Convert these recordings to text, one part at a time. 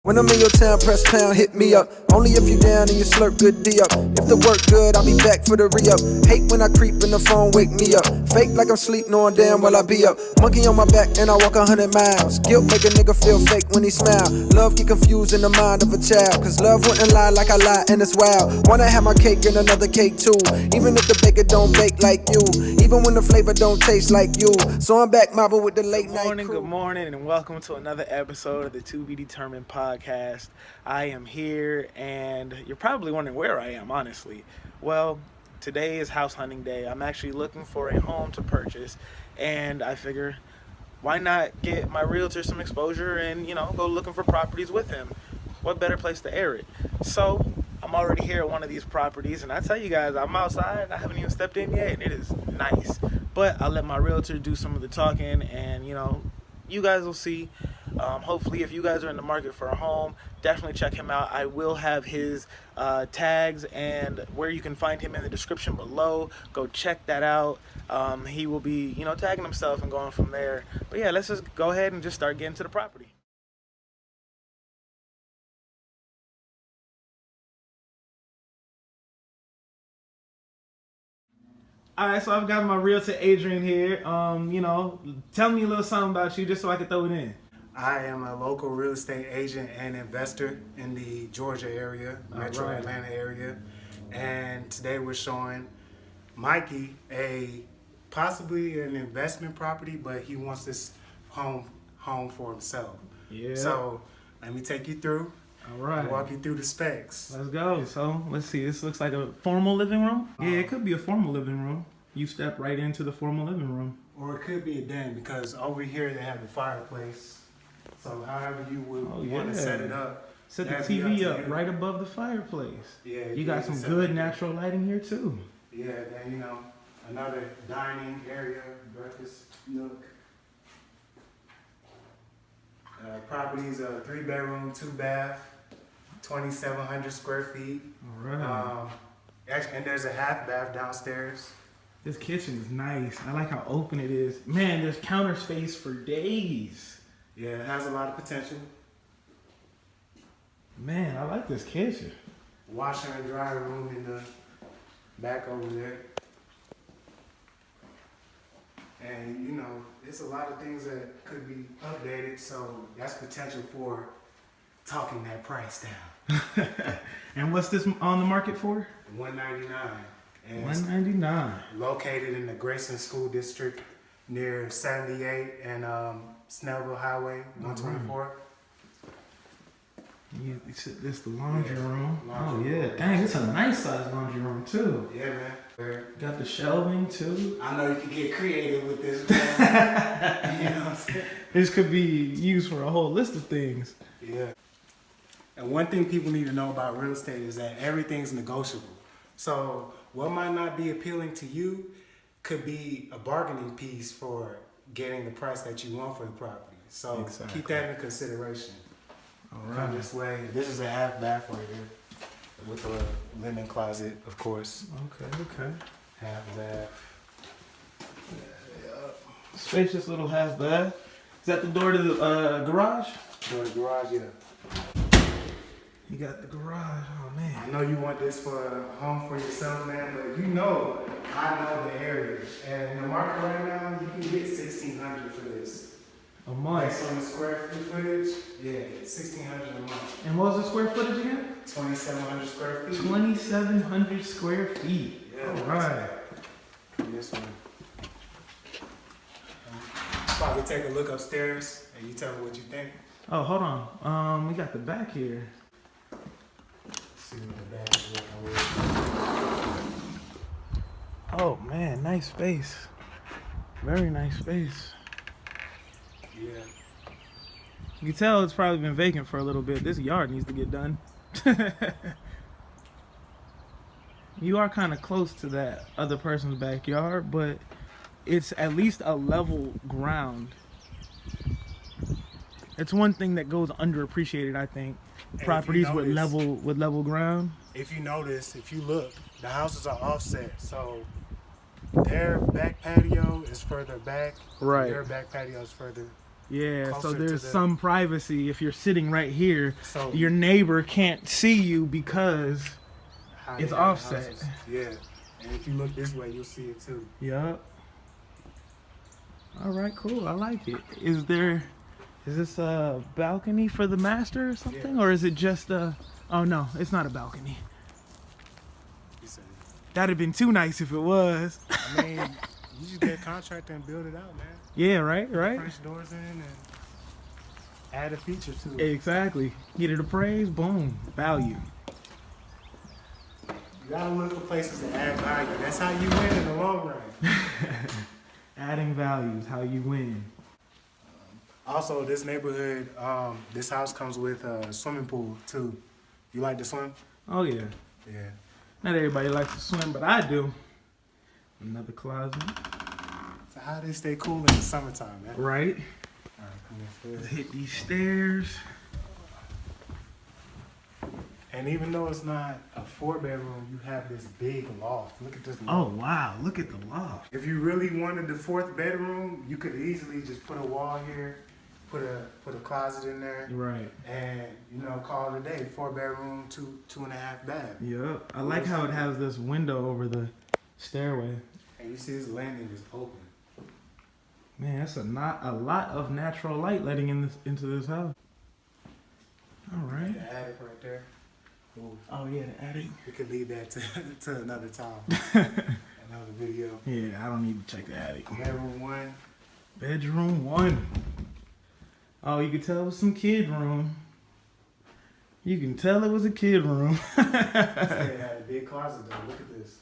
When I'm in your town, press pound, hit me up. Only if you down and you slurp good D up. If the work good, I'll be back for the re-up. Hate when I creep in the phone, wake me up. Fake like I'm sleep, knowing damn well I be up. Monkey on my back and I walk 100 miles. Guilt make a nigga feel fake when he smile. Love get confused in the mind of a child. Cause love wouldn't lie like I lie and it's wild. Wanna have my cake and another cake too. Even if the baker don't bake like you. Even when the flavor don't taste like you. So I'm back mobbing with the late night crew. Good morning, and welcome to another episode of the To Be Determined podcast. I am here, and you're probably wondering where I am, honestly. Well, today is house hunting day. I'm actually looking for a home to purchase, and I figure, why not get my realtor some exposure and, go looking for properties with him? What better place to air it? So, I'm already here at one of these properties, and I tell you guys, I'm outside. I haven't even stepped in yet, and it is nice. But I'll let my realtor do some of the talking, and, you guys will see. Hopefully, if you guys are in the market for a home, definitely check him out. I will have his tags and where you can find him in the description below. Go check that out. He will be, tagging himself and going from there. But yeah, let's just go ahead and just start getting to the property. All right, so I've got my realtor Adrian here. Tell me a little something about you just so I can throw it in. I am a local real estate agent and investor in the Georgia area, Metro Atlanta area. And today we're showing Mikey possibly an investment property, but he wants this home for himself. Yeah. So let me take you through. All right. Walk you through the specs. Let's go. So let's see. This looks like a formal living room. Yeah, it could be a formal living room. You step right into the formal living room. Or it could be a den because over here they have the fireplace. So however you would want to set it up. Set the TV up right above the fireplace. Yeah. You got some good natural lighting here too. Yeah, then another dining area, breakfast nook. Property's a 3-bedroom, 2-bath, 2,700 square feet. All right. And there's a half bath downstairs. This kitchen is nice. I like how open it is. Man, there's counter space for days. Yeah, it has a lot of potential. Man, I like this kitchen. Washer and dryer room in the back over there. And it's a lot of things that could be updated, so that's potential for talking that price down. And what's this on the market for? $199. And $199. Located in the Grayson School District near 78 and Snellville Highway 124. This is the laundry room. Laundry room. Dang, it's a nice size laundry room too. Yeah, man. Got the shelving too. I know you can get creative with this, man. You know what I'm saying? This could be used for a whole list of things. Yeah. And one thing people need to know about real estate is that everything's negotiable. So what might not be appealing to you could be a bargaining piece for getting the price that you want for the property. So keep that in consideration. All right. Come this way. This is a half bath right here with a linen closet, of course. Okay. Half bath. Spacious little half bath. Is that the door to the garage? Door to the garage, yeah. You got the garage. Oh man. I know you want this for a home for yourself, man, but I know the area. And in the market right now, you can get $1,600 for this. A month. Based on the square footage, yeah, $1,600 a month. And what was the square footage again? 2,700 square feet. 2,700 square feet. Yeah. All right. This one. Probably take a look upstairs and you tell me what you think. Oh, hold on. We got the back here. See what the back is looking with. Oh man, nice space. Very nice space. Yeah. You can tell it's probably been vacant for a little bit. This yard needs to get done. You are kind of close to that other person's backyard, but it's at least a level ground. It's one thing that goes underappreciated, I think. Properties with level ground. If you notice, if you look, the houses are offset, so their back patio is further back. Right. Their back patio is further Yeah, so closer to there's the- some privacy if you're sitting right here. So Your neighbor can't see you because how it's they have offset. houses. Yeah, and if you look this way, you'll see it too. Yup. All right, cool. I like it. Is this a balcony for the master or something, Yeah. or is it just a? Oh no, it's not a balcony. You said, That'd have been too nice if it was. I mean, you just get a contractor and build it out, man. Yeah, right. French doors in and add a feature to it. Exactly. Get it appraised. Boom. Value. You gotta look for places to add value. That's how you win in the long run. Adding value is how you win. Also, this neighborhood, this house comes with a swimming pool too. You like to swim? Oh yeah. Yeah. Not everybody likes to swim, but I do. Another closet. So how they stay cool in the summertime, man? Right. All right, come Let's upstairs. hit these stairs. And even though it's not a 4-bedroom, you have this big loft. Look at this loft. Oh wow, look at the loft. If you really wanted the 4th bedroom, you could easily just put a wall here, put a closet in there, Right. and call it a day. 4-bedroom, 2.5 bath. Yep. I like how it has this window over the stairway. And you see this landing is open. Man, that's a lot of natural light letting into this house. All right. The attic right there. Ooh, Oh yeah, the attic. we could leave that to another time, another video. Yeah, I don't need to check the attic. Bedroom 1. Bedroom 1. Oh, you can tell it was some kid room. You can tell it was a kid room. It had a big closet though. Look at this.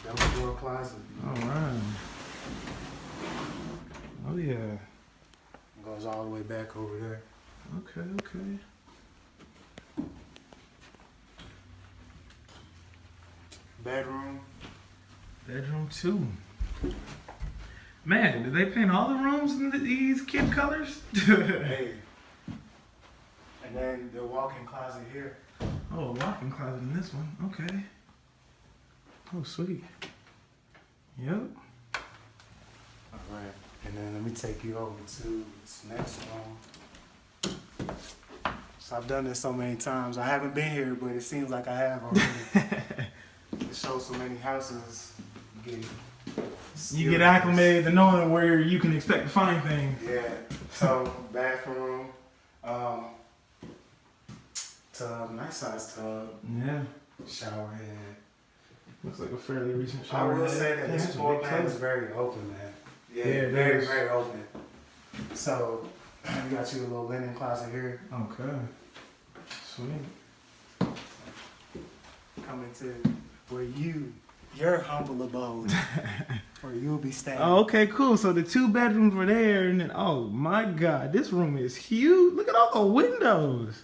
Double door closet. All right. Oh yeah. Goes all the way back over there. Okay, okay. Bedroom. Bedroom 2. Man, did they paint all the rooms in these kid colors? Hey. And then the walk-in closet here. Oh, a walk-in closet in this one. Okay. Oh, sweet. Yep. All right. And then let me take you over to this next room. So I've done this so many times. I haven't been here, but it seems like I have already. It shows so many houses. You get acclimated to knowing where you can expect to find things. Yeah. So bathroom, tub, nice size tub, Yeah. shower head. Looks like a fairly recent I shower. will head. say that Yeah, this that's a floor big plan is closet. very open, man. Yeah, Yeah, it very, is. very open. So we got you a little linen closet here. Okay. Sweet. Come into where your humble abode, where you'll be staying. Oh, okay, cool. So the 2 bedrooms were there, and then oh my God, this room is huge. Look at all the windows.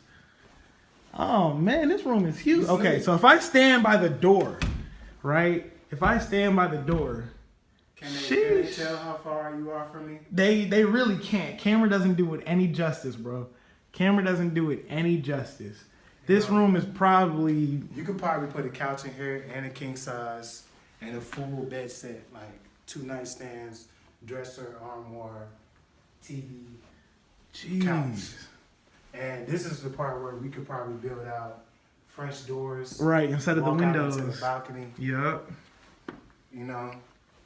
Oh man, this room is huge. Okay, so if I stand by the door, right? If I stand by the door, Can they sheesh. tell how far you are from me? They really can't. Camera doesn't do it any justice, bro. Camera doesn't do it any justice. This room is probably You could probably put a couch in here and a king size and a full bed set, like 2 nightstands, dresser, armoire, TV. jeez. Couch. And this is the part where we could probably build out French doors. Right, instead of the walk out windows. into the balcony. Yup.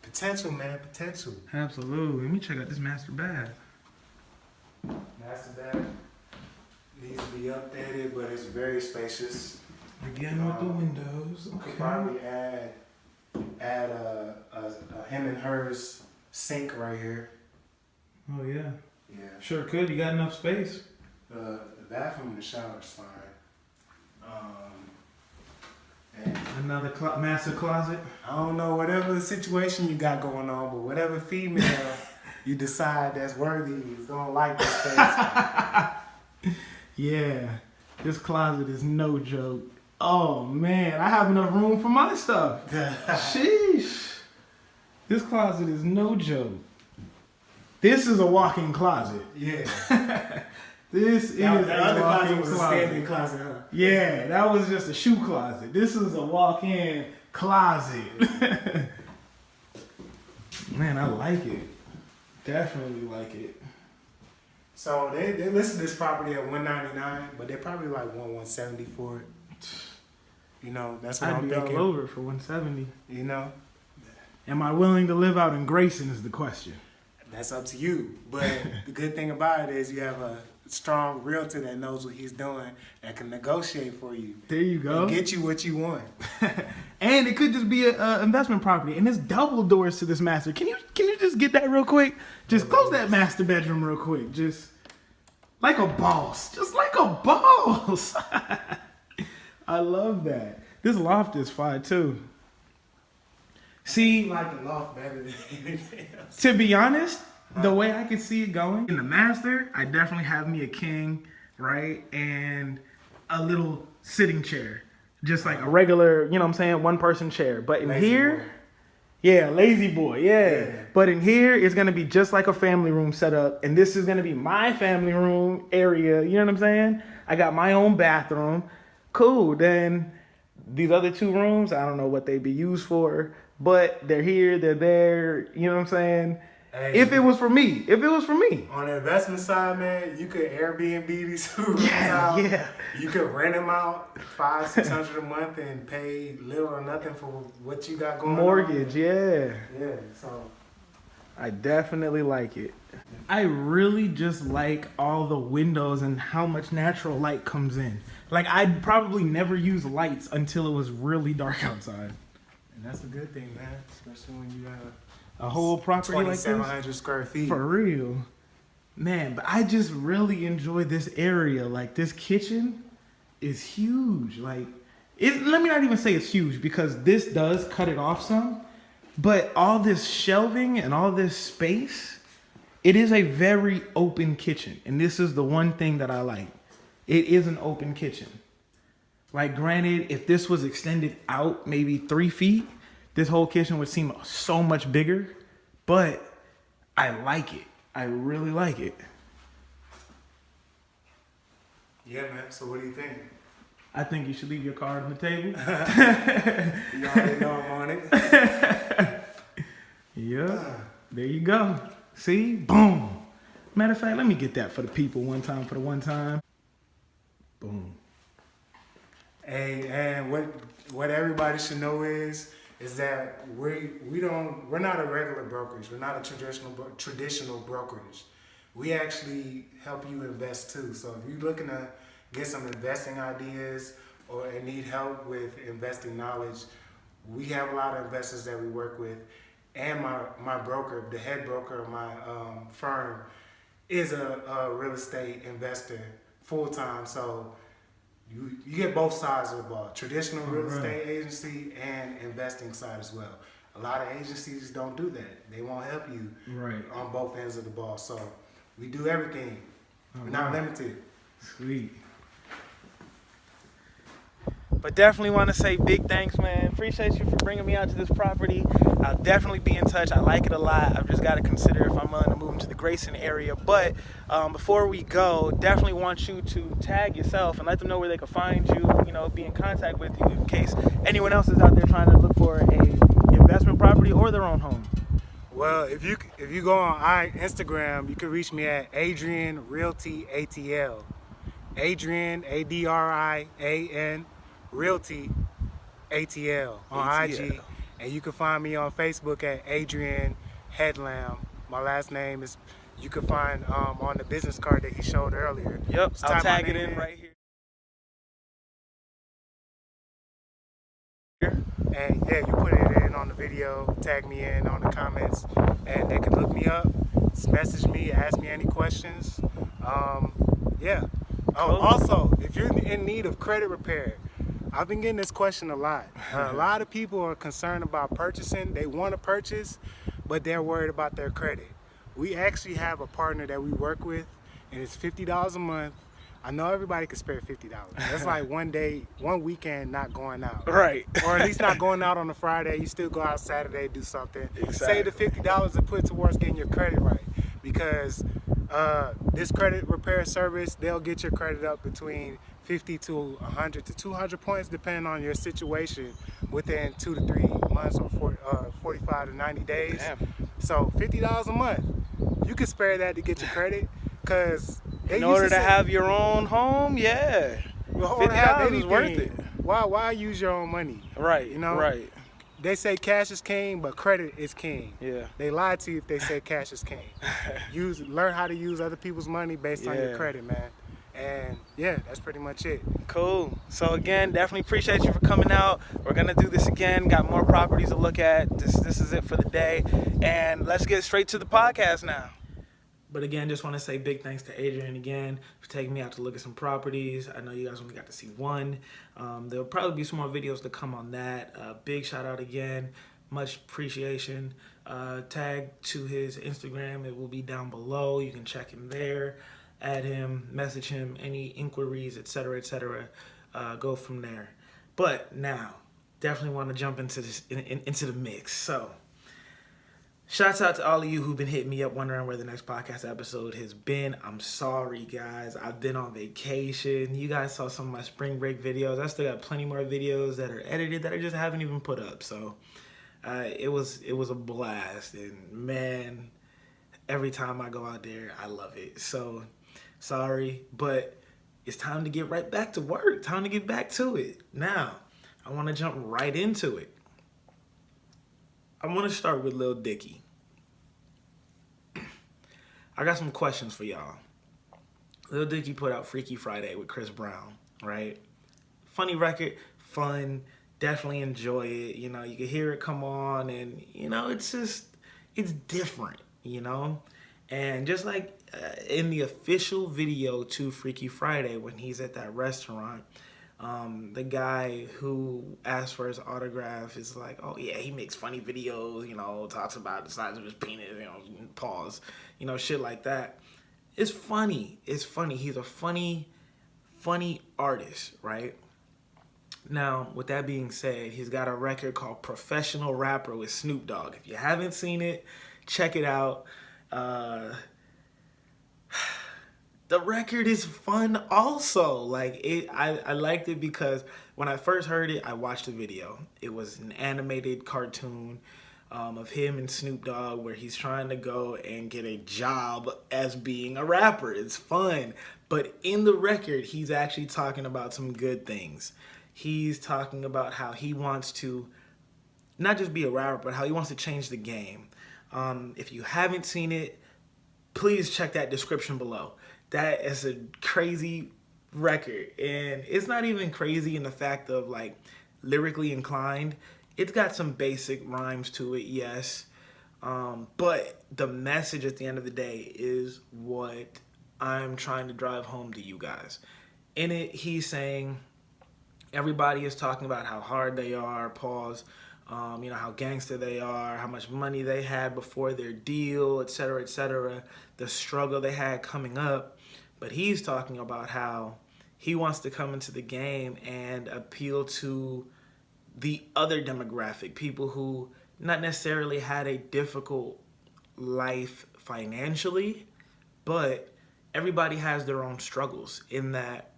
Potential, man, potential. Absolutely. Let me check out this master bath. Master bath needs to be updated, but it's very spacious. Again with the windows. We could Okay. probably add a him and hers sink right here. Oh yeah. Yeah. Sure could. You got enough space. The bathroom and the shower is fine. And Another master closet. I don't know, whatever situation you got going on, but whatever female you decide that's worthy is gonna like this space. Yeah. This closet is no joke. Oh man, I have enough room for my stuff. Sheesh. This closet is no joke. This is a walk-in closet. Yeah. This is Now, the other a closet walk-in was a standing closet, huh? Yeah, that was just a shoe closet. This is a walk-in closet. Man, I like it. Definitely like it. So they listed this property at $199, but they probably like want $170 for it. You know, that's what I'd I'm be thinking. all over it for $170. You know, Am I willing to live out in Grayson is the question. that's up to you. But the good thing about it is you have a strong realtor that knows what he's doing and can negotiate for you. There you go. And get you what you want. And it could just be a investment property. And there's double doors to this master. Can you just get that real quick? Just close that master bedroom real quick. Just like a boss. Just like a boss. I love that. This loft is fire too. See, I like the loft better than anything else. to be honest, the way I can see it going in the master, I definitely have me a king, right? And a little sitting chair. Just like a regular, you know what I'm saying, one person chair. But in Lazy here, boy. yeah, lazy boy, yeah. Yeah. But in here, it's gonna be just like a family room setup. And this is gonna be my family room area. You know what I'm saying? I got my own bathroom. Cool. Then these other two rooms, I don't know what they'd be used for, but they're here, they're there. You know what I'm saying? Hey. If it was for me. On the investment side, man, you could Airbnb these two rooms out. Yeah. You could rent them out $500-$600 a month and pay little or nothing for what you got going Mortgage, yeah. on. Yeah, so I definitely like it. I really just like all the windows and how much natural light comes in. Like, I'd probably never use lights until it was really dark outside. and that's a good thing, man. Especially when you have A whole property like this? 2,700 square feet. For real. Man, but I just really enjoy this area. Like, this kitchen is huge. Like, let me not even say it's huge because this does cut it off some. But all this shelving and all this space, it is a very open kitchen. And this is the one thing that I like. It is an open kitchen. Like, granted, if this was extended out maybe 3 feet, this whole kitchen would seem so much bigger. But I like it. I really like it. Yeah, man. So what do you think? I think you should leave your card on the table. You already know I'm on it. Yeah, there you go. See? Boom. Matter of fact, let me get that for the people one time for the one time. Boom. Hey, and what everybody should know is that we're not a regular brokerage. We're not a traditional brokerage. We actually help you invest too. So if you're looking to get some investing ideas or need help with investing knowledge, we have a lot of investors that we work with. And my broker, the head broker of my firm, is a real estate investor full time. So you get both sides of the ball, traditional real estate agency and investing side as well. A lot of agencies don't do that. They won't help you on both ends of the ball. So we do everything. We're not limited. Sweet. But definitely want to say big thanks, man. Appreciate you for bringing me out to this property. I'll definitely be in touch. I like it a lot. I've just got to consider if I'm going to move into the Grayson area. But before we go, definitely want you to tag yourself and let them know where they can find you, you know, be in contact with you in case anyone else is out there trying to look for a investment property or their own home. Well, if you go on Instagram, you can reach me at Adrian Realty ATL. Adrian, ADRIAN, Realty ATL on IG. And you can find me on Facebook at Adrian Headlam. My last name is, you can find on the business card that he showed earlier. Yep, Just I'll type my tag it name in right here. And yeah, you put it in on the video, tag me in on the comments, and they can look me up, message me, ask me any questions. Yeah. Oh, also, if you're in need of credit repair, I've been getting this question a lot. A lot of people are concerned about purchasing. They want to purchase, but they're worried about their credit. We actually have a partner that we work with, and it's $50 a month. I know everybody can spare $50. That's like one weekend not going out. Right. Or at least not going out on a Friday. You still go out Saturday, do something. Exactly. Save the $50 and put it towards getting your credit right. Because this credit repair service, they'll get your credit up between 50 to 100 to 200 points, depending on your situation, within 2 to 3 months or 45 to 90 days. Damn. So $50 a month. you can spare that to get your credit, cause In order to have your own home, yeah, $50 is worth it. Why use your own money? Right. You know. Right. They say cash is king, but credit is king. Yeah. They lie to you if they say cash is king. Learn how to use other people's money based on your credit, man. And yeah, that's pretty much it. Cool. So again, definitely appreciate you for coming out. We're gonna do this again. Got more properties to look at. This is it for the day, and let's get straight to the podcast now. But again, just want to say big thanks to Adrian again for taking me out to look at some properties. I know you guys only got to see one. There'll probably be some more videos to come on that. Big shout out again. Much appreciation. Tag to his Instagram. It will be down below. You can check him there. Add him, message him, any inquiries, etc., etc. Go from there. But now, definitely want to jump into this into the mix. So, shouts out to all of you who've been hitting me up wondering where the next podcast episode has been. I'm sorry, guys. I've been on vacation. You guys saw some of my spring break videos. I still got plenty more videos that are edited that I just haven't even put up. So, it was a blast, and man, every time I go out there, I love it. So. Sorry, but it's time to get right back to work. Time to get back to it. Now, I want to jump right into it. I want to start with Lil Dicky. I got some questions for y'all. Lil Dicky put out Freaky Friday with Chris Brown, right? Funny record, fun, definitely enjoy it. You know, you can hear it come on, and, you know, it's different, you know? And just like in the official video to Freaky Friday, when he's at that restaurant, the guy who asked for his autograph is like, oh yeah, he makes funny videos, you know, talks about the size of his penis, you know, pause, you know, shit like that. It's funny. It's funny. He's a funny artist, right? Now, with that being said, he's got a record called Professional Rapper with Snoop Dogg. If you haven't seen it, check it out. The record is fun also. Like I liked it because when I first heard it, I watched the video. It was an animated cartoon of him and Snoop Dogg where he's trying to go and get a job as being a rapper. It's fun. But in the record, he's actually talking about some good things. He's talking about how he wants to not just be a rapper, but how he wants to change the game. If you haven't seen it, please check that description below. That is a crazy record. And it's not even crazy in the fact of like lyrically inclined. It's got some basic rhymes to it, yes. But the message at the end of the day is what I'm trying to drive home to you guys. In it, he's saying everybody is talking about how hard they are, pause. You know, how gangster they are, how much money they had before their deal, etc., etc., the struggle they had coming up. But he's talking about how he wants to come into the game and appeal to the other demographic, people who not necessarily had a difficult life financially, but everybody has their own struggles in that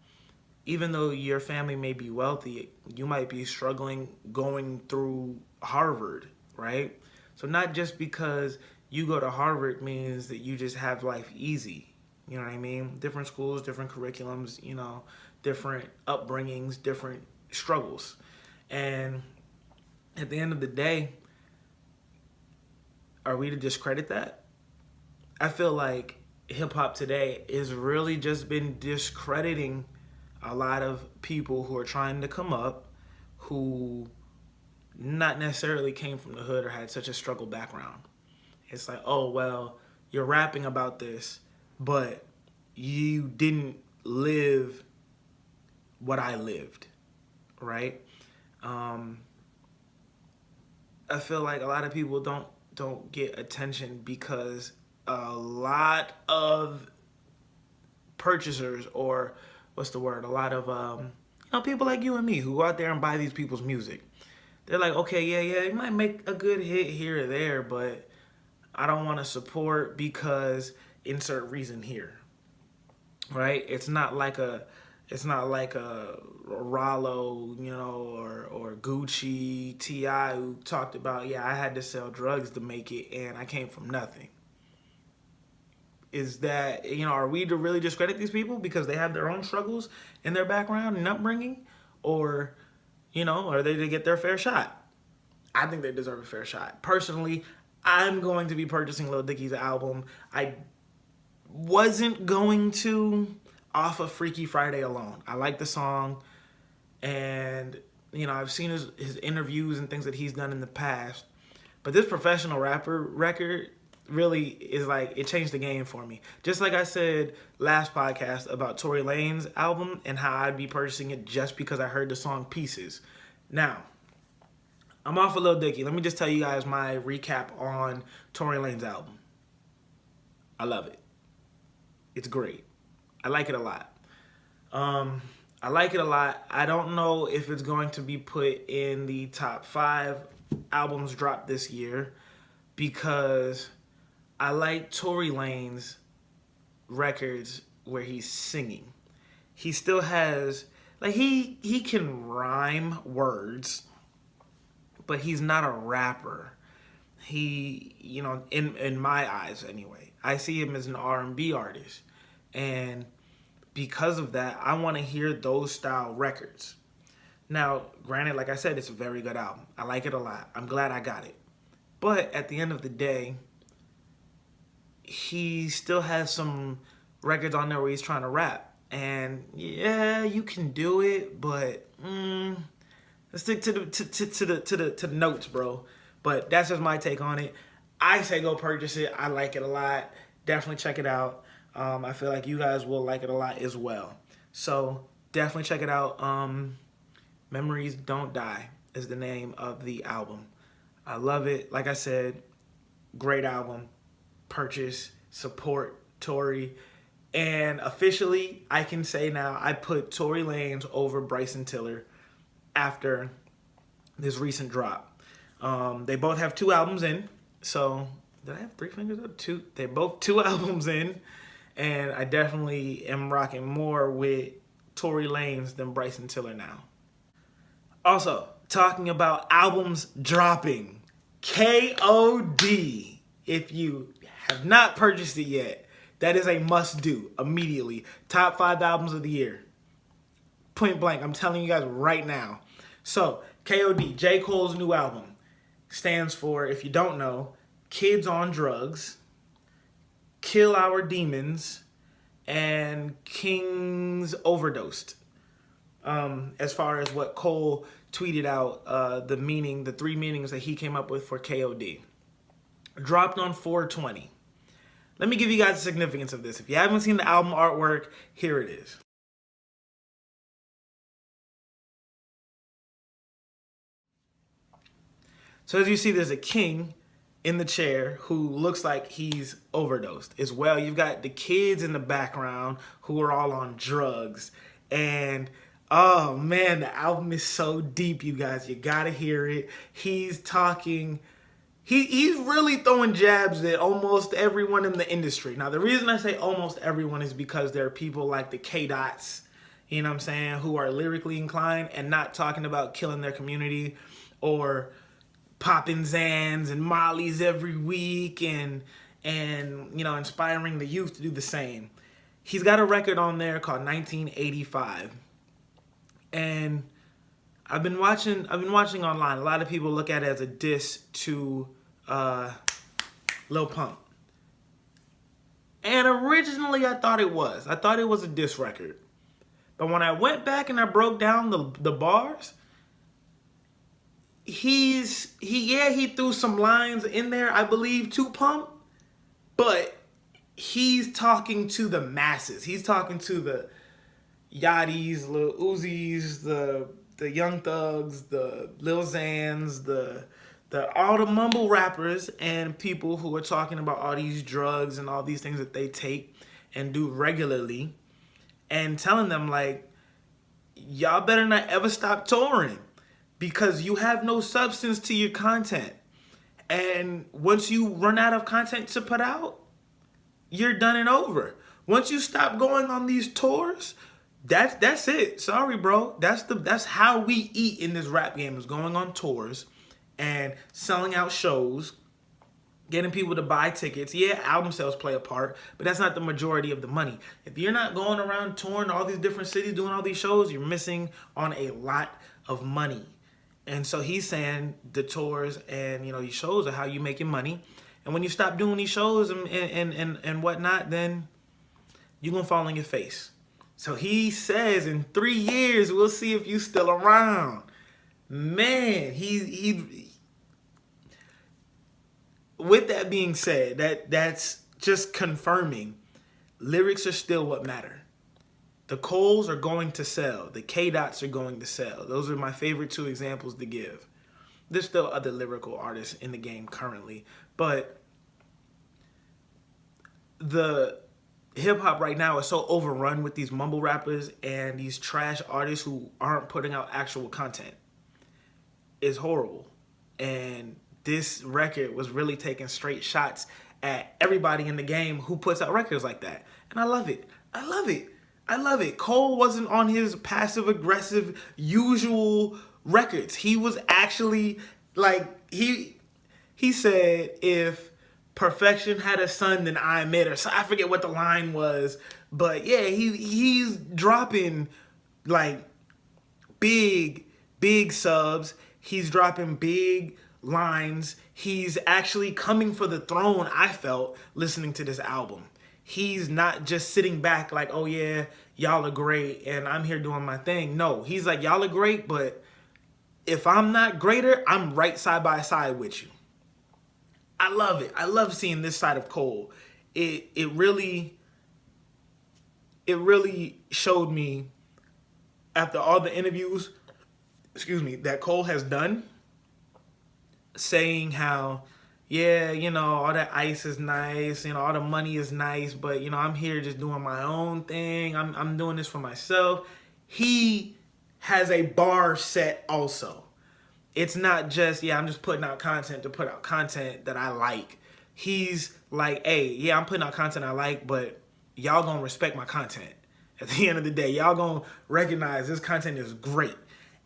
even though your family may be wealthy, you might be struggling going through Harvard, right? So not just because you go to Harvard means that you just have life easy. You know what I mean? Different schools, different curriculums, you know, different upbringings, different struggles. And at the end of the day, are we to discredit that? I feel like hip hop today is really just been discrediting a lot of people who are trying to come up who not necessarily came from the hood or had such a struggle background. It's like, oh, well, you're rapping about this, but you didn't live what I lived, right? I feel like a lot of people don't get attention because a lot of purchasers or what's the word? A lot of you know, people like you and me who go out there and buy these people's music. They're like, okay, yeah, it might make a good hit here or there, but I don't want to support because insert reason here, right? It's not like a Rollo, you know, or Gucci, T.I. who talked about, yeah, I had to sell drugs to make it and I came from nothing. Is that, are we to really discredit these people because they have their own struggles in their background and upbringing? Or, are they to get their fair shot? I think they deserve a fair shot. Personally, I'm going to be purchasing Lil Dicky's album. I wasn't going to off of Freaky Friday alone. I like the song, and I've seen his interviews and things that he's done in the past. But this Professional Rapper record really is like, it changed the game for me. Just like I said last podcast about Tory Lanez album and how I'd be purchasing it just because I heard the song Pieces. Now, I'm off of Lil Dicky. Let me just tell you guys my recap on Tory Lanez album. I love it. It's great. I like it a lot. I don't know if it's going to be put in the top 5 albums dropped this year because I like Tory Lanez records where he's singing. He still has, like, he can rhyme words, but he's not a rapper. He, in my eyes anyway, I see him as an R&B artist. And because of that, I want to hear those style records. Now, granted, like I said, it's a very good album. I like it a lot. I'm glad I got it. But at the end of the day, he still has some records on there where he's trying to rap. And yeah, you can do it, but let's stick to the notes, bro. But that's just my take on it. I say go purchase it. I like it a lot. Definitely check it out. I feel like you guys will like it a lot as well. So definitely check it out. Memories Don't Die is the name of the album. I love it. Like I said, great album. Purchase, support Tory. And officially, I can say now I put Tory Lanez over Bryson Tiller after this recent drop. They both have 2 albums in. So, did I have 3 fingers up? 2. They're both 2 albums in. And I definitely am rocking more with Tory Lanez than Bryson Tiller now. Also, talking about albums dropping. KOD. If you have not purchased it yet, that is a must-do immediately. Top 5 albums of the year. Point blank, I'm telling you guys right now. So, KOD, J. Cole's new album, stands for, if you don't know, Kids on Drugs, Kill Our Demons, and Kings Overdosed. As far as what Cole tweeted out, the 3 meanings that he came up with for KOD. Dropped on 4/20. Let me give you guys the significance of this. If you haven't seen the album artwork, here it is. So as you see, there's a king in the chair who looks like he's overdosed. As well, you've got the kids in the background who are all on drugs. And oh man, the album is so deep, you guys. You gotta hear it. He's talking... He's really throwing jabs at almost everyone in the industry. Now, the reason I say almost everyone is because there are people like the K-Dots, you know what I'm saying, who are lyrically inclined and not talking about killing their community or popping Zans and Mollies every week and inspiring the youth to do the same. He's got a record on there called 1985. And I've been watching online. A lot of people look at it as a diss to Lil Pump. And originally I thought it was. I thought it was a diss record. But when I went back and I broke down the bars, he threw some lines in there, I believe, to Pump, but he's talking to the masses. He's talking to the Yachty's, Lil Uzis, the Young Thugs, the Lil Xans, all the mumble rappers and people who are talking about all these drugs and all these things that they take and do regularly, and telling them, like, y'all better not ever stop touring because you have no substance to your content. And once you run out of content to put out, you're done and over. Once you stop going on these tours, that's it. Sorry, bro. That's how we eat in this rap game, is going on tours and selling out shows getting people to buy tickets. Yeah, album sales play a part, but that's not the majority of the money. If you're not going around touring all these different cities, doing all these shows, you're missing on a lot of money. And so he's saying the tours and, you know, these shows are how you making money. And when you stop doing these shows and whatnot, then you're going to fall on your face. So he says in 3 years, we'll see if you still around. Man, he with that being said, that's just confirming lyrics are still what matter. The Coles are going to sell. The K-Dots are going to sell. Those are my favorite 2 examples to give. There's still other lyrical artists in the game currently, but the hip-hop right now is so overrun with these mumble rappers and these trash artists who aren't putting out actual content. It's horrible. And this record was really taking straight shots at everybody in the game who puts out records like that. And I love it. I love it. I love it. Cole wasn't on his passive-aggressive usual records. He was actually, like, he said, if perfection had a son, then I'm it. Or so I forget what the line was. But, yeah, he's dropping, like, big subs. He's dropping big lines. He's actually coming for the throne, I felt, listening to this album. He's not just sitting back like, oh yeah, y'all are great and I'm here doing my thing. No, he's like, y'all are great, but if I'm not greater, I'm right side by side with you. I love it. I love seeing this side of Cole. It really showed me after all the interviews, that Cole has done, saying how, yeah, you know, all that ice is nice, you know, all the money is nice, but, you know, I'm here just doing my own thing. I'm doing this for myself. He has a bar set also. It's not just, yeah, I'm just putting out content to put out content that I like. He's like, hey, yeah, I'm putting out content I like, but y'all gonna respect my content. At the end of the day, y'all gonna recognize this content is great.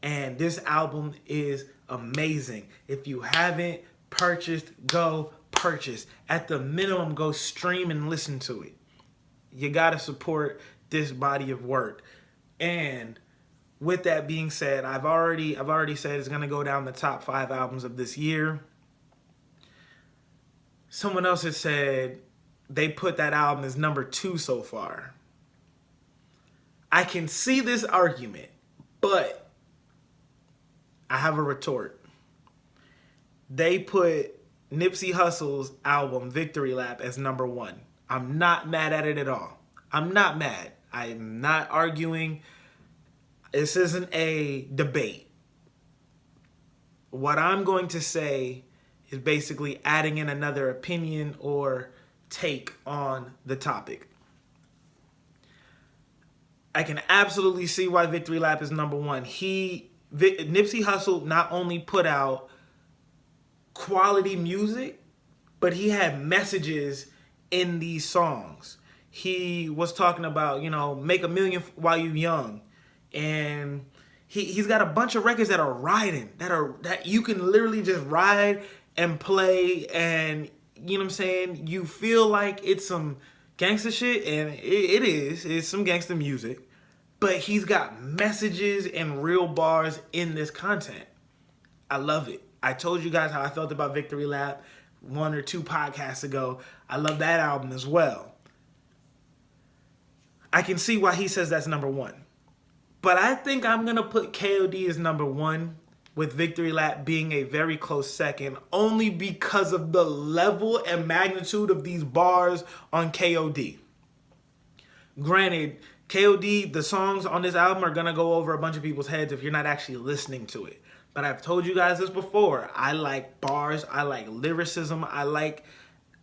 And this album is amazing. If you haven't purchased, go purchase. At the minimum, go stream and listen to it. You gotta support this body of work. And with that being said, I've already said it's gonna go down the top 5 albums of this year. Someone else has said they put that album as number 2 so far. I can see this argument, but I have a retort. They put Nipsey Hussle's album Victory Lap as number 1. I'm not mad at it at all. I'm not mad. I'm not arguing. This isn't a debate. What I'm going to say is basically adding in another opinion or take on the topic. I can absolutely see why Victory Lap is number 1. Nipsey Hussle not only put out quality music, but he had messages in these songs. He was talking about, you know, make a million while you young. And he's got a bunch of records that are riding, that you can literally just ride and play, and you know what I'm saying? You feel like it's some gangster shit, and it's some gangster music, but he's got messages and real bars in this content. I love it. I told you guys how I felt about Victory Lap 1 or 2 podcasts ago. I love that album as well. I can see why he says that's number 1. But I think I'm going to put KOD as number 1, with Victory Lap being a very close second, only because of the level and magnitude of these bars on KOD. Granted, KOD, the songs on this album are going to go over a bunch of people's heads if you're not actually listening to it. But I've told you guys this before. I like bars. I like lyricism. I like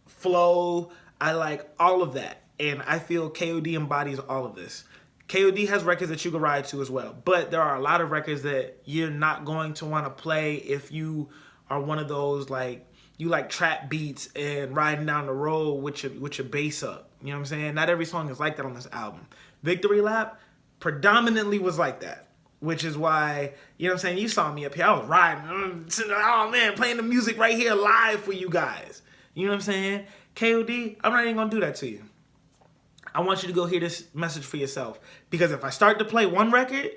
flow. I like all of that. And I feel KOD embodies all of this. KOD has records that you can ride to as well. But there are a lot of records that you're not going to want to play if you are one of those, like, you like trap beats and riding down the road with your bass up. You know what I'm saying? Not every song is like that on this album. Victory Lap predominantly was like that. Which is why, you know what I'm saying, you saw me up here. I was riding, oh man, playing the music right here live for you guys. You know what I'm saying? KOD, I'm not even gonna do that to you. I want you to go hear this message for yourself. Because if I start to play one record,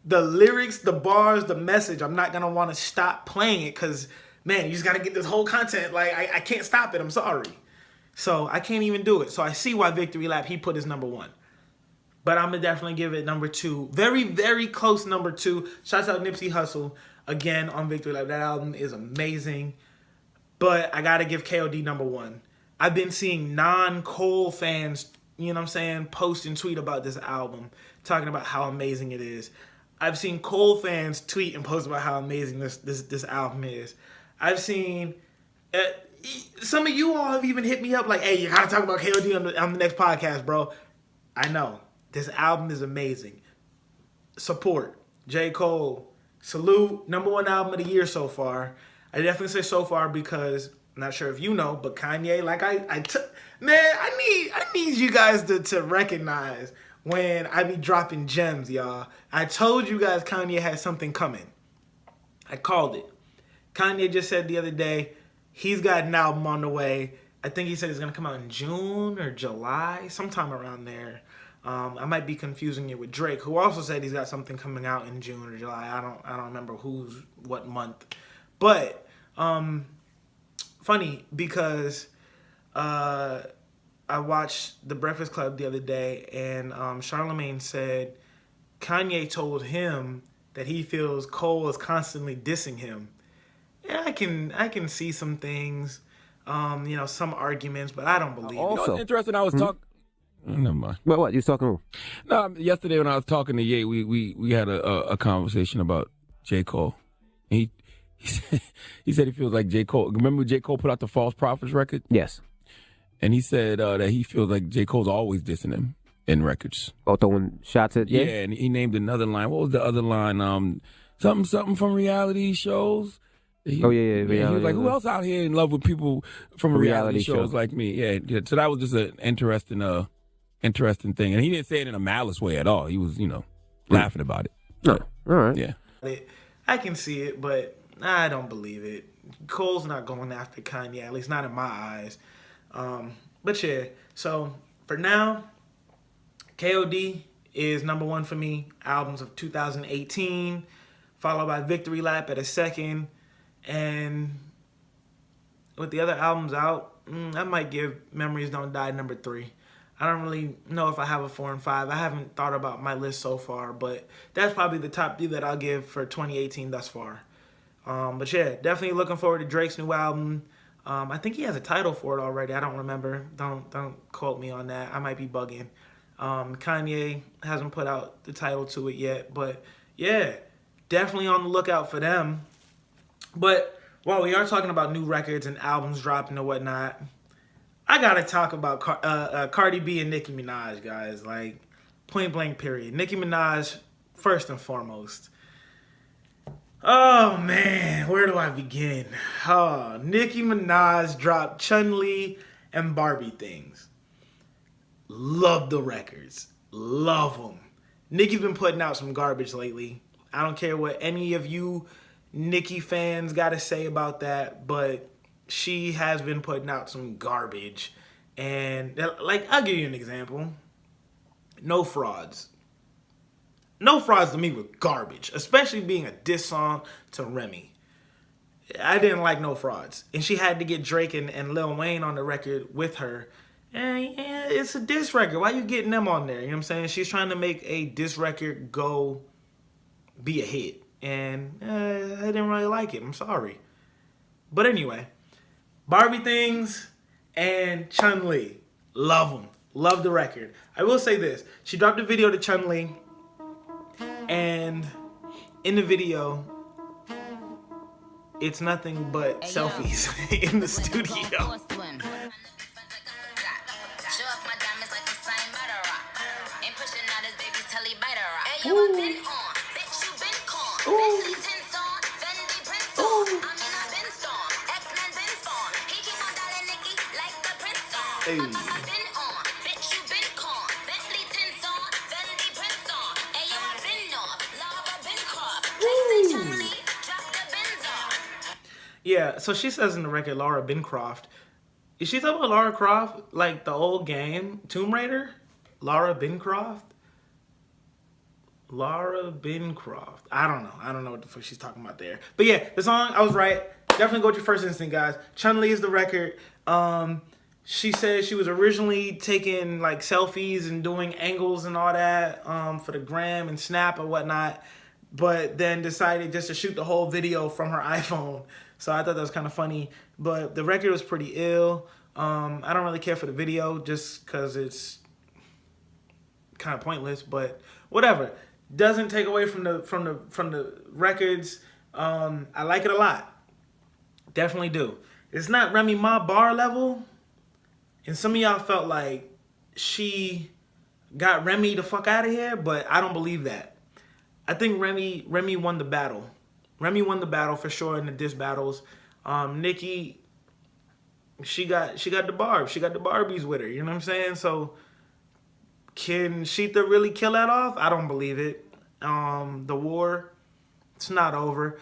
the lyrics, the bars, the message, I'm not gonna want to stop playing it because, man, you just gotta get this whole content. Like, I can't stop it. I'm sorry. So I can't even do it. So I see why Victory Lap, he put his number 1. But I'm gonna definitely give it number 2. Very, very close number 2. Shouts out Nipsey Hussle again on Victory Lap. That album is amazing. But I gotta give KOD number 1. I've been seeing non-Cole fans, you know what I'm saying, post and tweet about this album, talking about how amazing it is. I've seen Cole fans tweet and post about how amazing this album is. I've seen some of you all have even hit me up like, hey, you gotta talk about KOD on the next podcast, bro. I know. This album is amazing. Support. J. Cole. Salute. Number 1 album of the year so far. I definitely say so far because I'm not sure if you know, but Kanye, like man, I need you guys to recognize when I be dropping gems, y'all. I told you guys Kanye had something coming. I called it. Kanye just said the other day he's got an album on the way. I think he said it's gonna come out in June or July, sometime around there. I might be confusing it with Drake, who also said he's got something coming out in June or July. I don't remember what month. But funny because I watched The Breakfast Club the other day, and Charlamagne said Kanye told him that he feels Cole is constantly dissing him. Yeah, I can see some things, some arguments, but I don't believe it. Also, interesting. I was talking. Never mind. What you was talking about? No, yesterday when I was talking to Ye, we had a conversation about J. Cole. And he said he feels like J. Cole. Remember J. Cole put out the False Prophets record? Yes. And he said that he feels like J. Cole's always dissing him in records. Oh, throwing shots at Ye? Yeah, and he named another line. What was the other line? Something from reality shows. Yeah. He was like, who else out here in love with people from reality shows like me? Yeah. So that was just an interesting thing. And he didn't say it in a malice way at all. He was, laughing about it. No. All right. Yeah. I can see it, but I don't believe it. Cole's not going after Kanye, at least not in my eyes. But yeah, so for now, KOD is number 1 for me. Albums of 2018, followed by Victory Lap at a second. And with the other albums out, I might give Memories Don't Die number 3. I don't really know if I have a 4 and 5. I haven't thought about my list so far, but that's probably the top 3 that I'll give for 2018 thus far. But yeah, definitely looking forward to Drake's new album. I think he has a title for it already. I don't remember. Don't quote me on that. I might be bugging. Kanye hasn't put out the title to it yet, but yeah, definitely on the lookout for them. But while we are talking about new records and albums dropping and whatnot, I gotta talk about Cardi B and Nicki Minaj, guys. Like, point blank period. Nicki Minaj, first and foremost. Oh, man, where do I begin? Oh, Nicki Minaj dropped Chun-Li and Barbie Things. Love the records. Love them. Nicki's been putting out some garbage lately. I don't care what any of you Nicki fans got to say about that, but she has been putting out some garbage. And, like, I'll give you an example. No Frauds. No Frauds to me was garbage, especially being a diss song to Remy. I didn't like No Frauds. And she had to get Drake and Lil Wayne on the record with her. And yeah, it's a diss record. Why you getting them on there? You know what I'm saying? She's trying to make a diss record go be a hit. And I didn't really like it. I'm sorry. But anyway, Barbie Things and Chun-Li. Love them. Love the record. I will say this. She dropped a video to Chun-Li. And in the video, it's nothing but selfies in the studio. Hey. Yeah, so she says in the record, Laura Bancroft. Is she talking about Lara Croft, like the old game, Tomb Raider? Lara Bancroft? Lara Bancroft. I don't know. I don't know what the fuck she's talking about there. But yeah, the song, I was right. Definitely go with your first instinct, guys. Chun-Li is the record. She said she was originally taking like selfies and doing angles and all that for the gram and Snap or whatnot, but then decided just to shoot the whole video from her iPhone. So I thought that was kind of funny. But the record was pretty ill. I don't really care for the video just because it's kind of pointless, but whatever. Doesn't take away from the records. I like it a lot. Definitely do. It's not Remy Ma bar level. And some of y'all felt like she got Remy the fuck out of here, but I don't believe that. I think Remy won the battle. Remy won the battle for sure in the diss battles. Nicki, she got the barb. She got the Barbies with her. You know what I'm saying? So can Sheetha really kill that off? I don't believe it. The war, it's not over.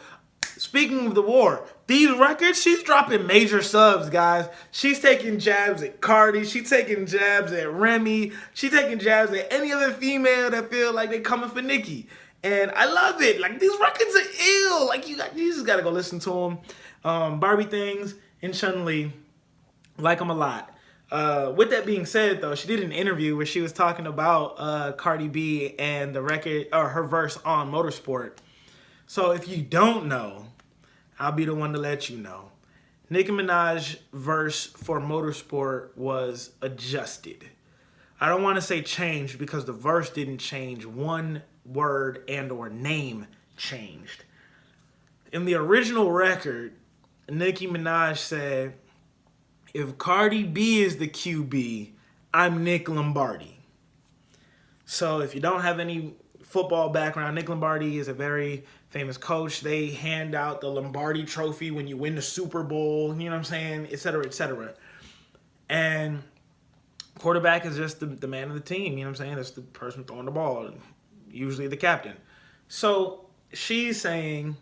Speaking of the war, these records, she's dropping major subs, guys. She's taking jabs at Cardi. She's taking jabs at Remy. She's taking jabs at any other female that feel like they're coming for Nicki. And I love it. Like, these records are ill. Like, you just got to go listen to them. Barbie Things and Chun-Li, like them a lot. With that being said, though, she did an interview where she was talking about Cardi B and the record, or her verse on Motorsport. So if you don't know, I'll be the one to let you know. Nicki Minaj's verse for Motorsport was adjusted. I don't want to say changed because the verse didn't change. One word and or name changed. In the original record, Nicki Minaj said, if Cardi B is the QB, I'm Nick Lombardi. So if you don't have any football background, Nick Lombardi is a very famous coach. They hand out the Lombardi trophy when you win the Super Bowl, you know what I'm saying, et cetera, et cetera. And quarterback is just the man of the team, you know what I'm saying? That's the person throwing the ball, usually the captain. So she's saying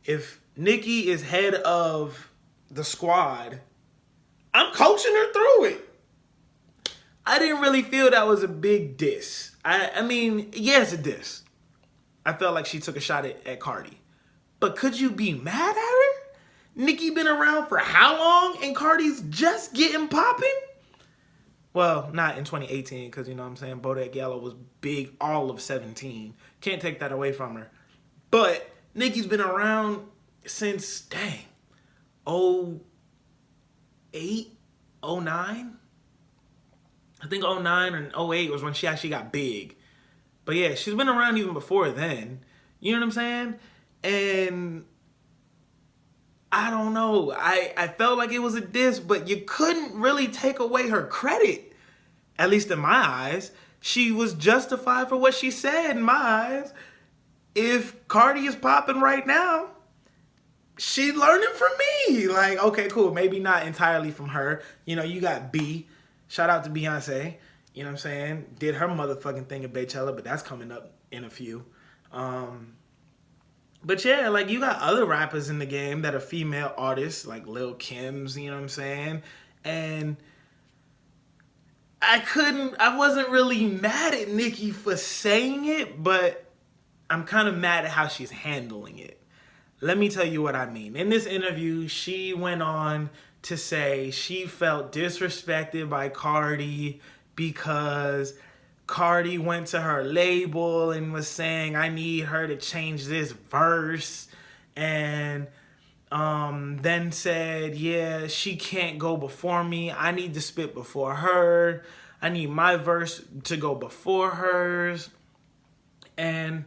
if Nicki is head of the squad, I'm coaching her through it. I didn't really feel that was a big diss. I mean, yeah, it's a diss. I felt like she took a shot at Cardi. But could you be mad at her? Nicki been around for how long and Cardi's just getting popping? Well, not in 2018 because, you know what I'm saying, Bodak Yellow was big all of 17. Can't take that away from her. But Nicki's been around since, dang, 08, 09? I think 09 and 08 was when she actually got big. But yeah, she's been around even before then. You know what I'm saying? And I don't know. I felt like it was a diss, but you couldn't really take away her credit. At least in my eyes. She was justified for what she said in my eyes. If Cardi is popping right now, she's learning from me. Like, okay, cool. Maybe not entirely from her. You know, you got B. Shout out to Beyonce. You know what I'm saying? Did her motherfucking thing at Beychella, but that's coming up in a few. But yeah, like, you got other rappers in the game that are female artists, like Lil Kim's, you know what I'm saying? And I wasn't really mad at Nicki for saying it, but I'm kind of mad at how she's handling it. Let me tell you what I mean. In this interview, she went on to say she felt disrespected by Cardi because Cardi went to her label and was saying, I need her to change this verse. And then said, yeah, she can't go before me. I need to spit before her. I need my verse to go before hers. And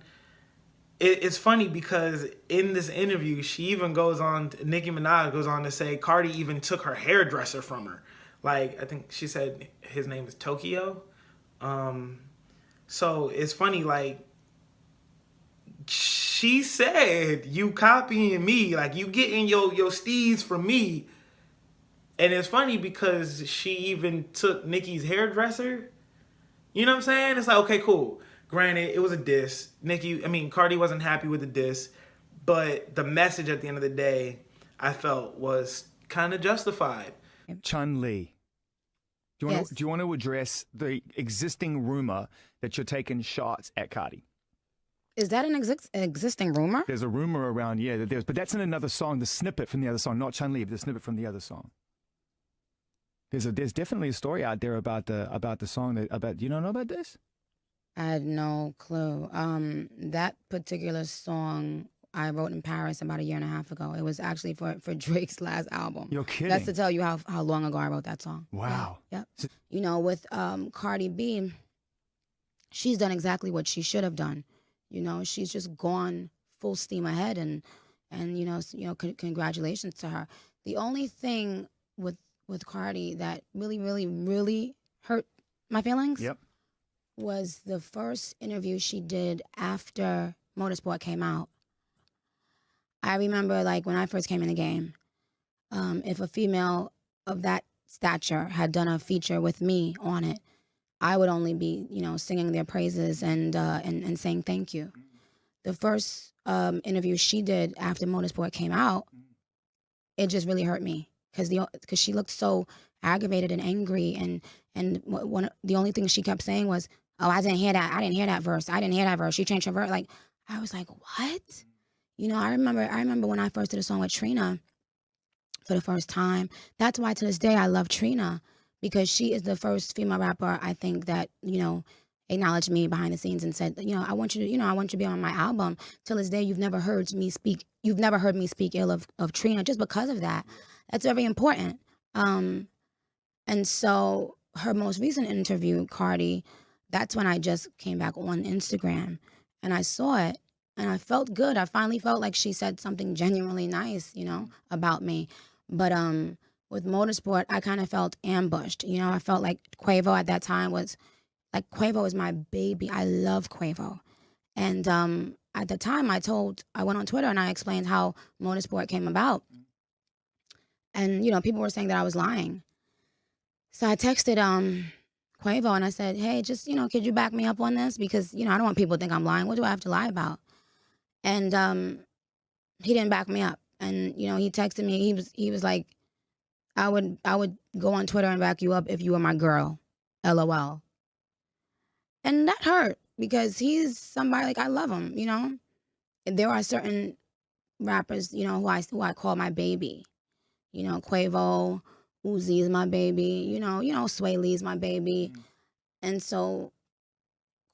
it's funny because in this interview, she even goes on, Nicki Minaj goes on to say Cardi even took her hairdresser from her. Like, I think she said his name is Tokyo. So it's funny, like, she said, you copying me, like, you getting your steez from me. And it's funny because she even took Nicki's hairdresser. You know what I'm saying? It's like, okay, cool. Granted, it was a diss. Cardi wasn't happy with the diss. But the message at the end of the day, I felt was kind of justified. Chun-Li. Do Yes. you want to address the existing rumor that you're taking shots at Cardi? Is that an existing rumor? There's a rumor around, yeah, that but that's in another song, the snippet from the other song, not Chun-Li, but the snippet from the other song. There's definitely a story out there about the song do you don't know about this? I had no clue. That particular song I wrote in Paris about 1.5 years ago. It was actually for Drake's last album. You're kidding. That's to tell you how long ago I wrote that song. Wow. Yeah. You know, with Cardi B, she's done exactly what she should have done. You know, she's just gone full steam ahead, and congratulations to her. The only thing with Cardi that really, really, really hurt my feelings was the first interview she did after Motorsport came out. I remember, like, when I first came in the game, if a female of that stature had done a feature with me on it, I would only be, singing their praises and saying thank you. The first interview she did after Motorsport came out, it just really hurt me because she looked so aggravated and angry, and the only thing she kept saying was, "Oh, I didn't hear that verse. She changed her verse." Like, I was like, what? I remember when I first did a song with Trina for the first time. That's why to this day I love Trina, because she is the first female rapper I think that, acknowledged me behind the scenes and said, I want you to be on my album. Till this day, you've never heard me speak ill of Trina just because of that. That's very important. And so her most recent interview, Cardi, that's when I just came back on Instagram and I saw it and I felt good. I finally felt like she said something genuinely nice, about me. But with Motorsport, I kind of felt ambushed. I felt like Quavo at that time was like, Quavo is my baby. I love Quavo. And at the time I went on Twitter and I explained how Motorsport came about. And, people were saying that I was lying. So I texted Quavo and I said, hey, just, could you back me up on this? Because, I don't want people to think I'm lying. What do I have to lie about? And he didn't back me up. And, he texted me. He was like, I would go on Twitter and back you up if you were my girl. LOL. And that hurt because he's somebody, like, I love him, There are certain rappers, who I call my baby. Quavo, Uzi is my baby, Sway Lee is my baby. And so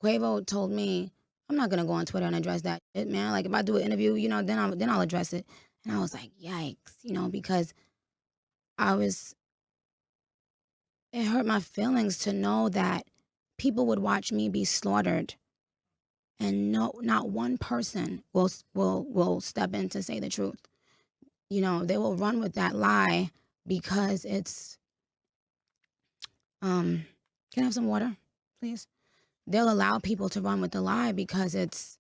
Quavo told me, I'm not gonna go on Twitter and address that shit, man. Like, if I do an interview, then I'll address it. And I was like, yikes, because it hurt my feelings to know that people would watch me be slaughtered and not one person will step in to say the truth. They will run with that lie because it's, can I have some water, please? They'll allow people to run with the lie because it's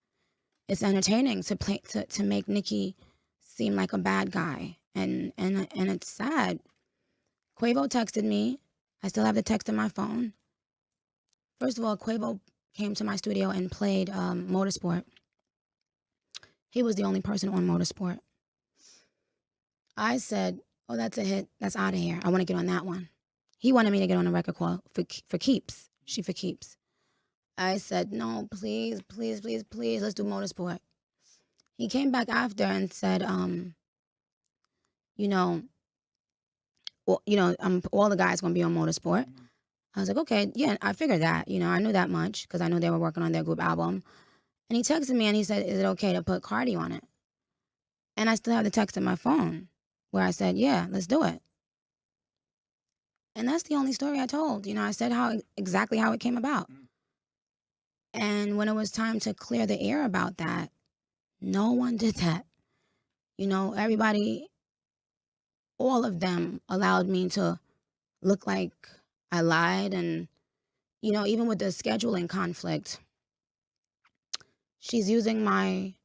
entertaining to make Nicki seem like a bad guy. And it's sad. Quavo texted me. I still have the text in my phone. First of all, Quavo came to my studio and played Motorsport. He was the only person on Motorsport. I said, oh, that's a hit. That's out of here. I want to get on that one. He wanted me to get on a record called For Keeps. She For Keeps. I said, no, please, please, please, please, let's do Motorsport. He came back after and said, all the guys going to be on Motorsport. I was like, okay, yeah, I figured that. I knew that much because I knew they were working on their group album. And he texted me and he said, is it okay to put Cardi on it? And I still have the text in my phone where I said, yeah, let's do it. And that's the only story I told. I said exactly how it came about. And when it was time to clear the air about that, no one did that. Everybody, all of them allowed me to look like I lied. And, even with the scheduling conflict, she's using my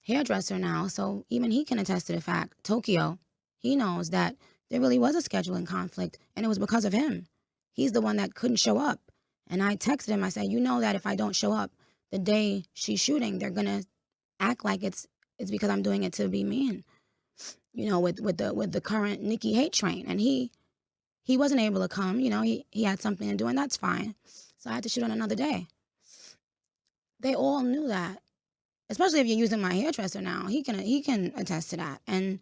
hairdresser now. So even he can attest to the fact, Tokyo, he knows that there really was a scheduling conflict and it was because of him. He's the one that couldn't show up. And I texted him, I said, that if I don't show up the day she's shooting, they're going to act like it's because I'm doing it to be mean. you know, with the current Nikki hate train, and he wasn't able to come. You know, he had something to do, and that's fine. So I had to shoot on another day. They all knew that, especially if you're using my hairdresser now. He can attest to that, and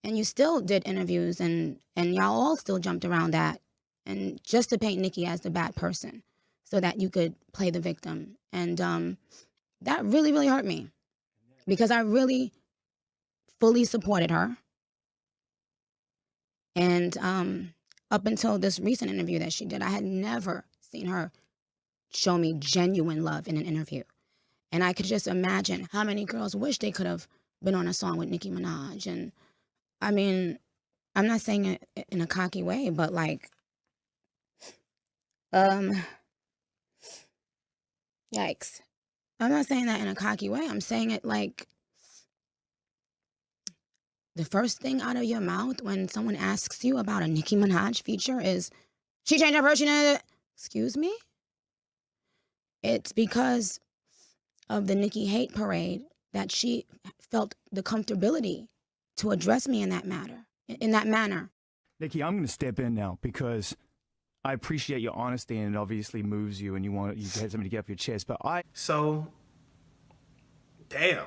you still did interviews, and y'all all still jumped around that, and just to paint Nikki as the bad person, so that you could play the victim, and that really, really hurt me, because I really fully supported her, and up until this recent interview that she did, I had never seen her show me genuine love in an interview. And I could just imagine how many girls wish they could have been on a song with Nicki Minaj. And I mean, I'm not saying it in a cocky way, but like, yikes. I'm not saying that in a cocky way. I'm saying it like, the first thing out of your mouth when someone asks you about a Nicki Minaj feature is, she changed her version. Excuse me? It's because of the Nikki hate parade that she felt the comfortability to address me in that manner. Nikki, I'm going to step in now because I appreciate your honesty, and it obviously moves you, and you had something to get off your chest. But damn.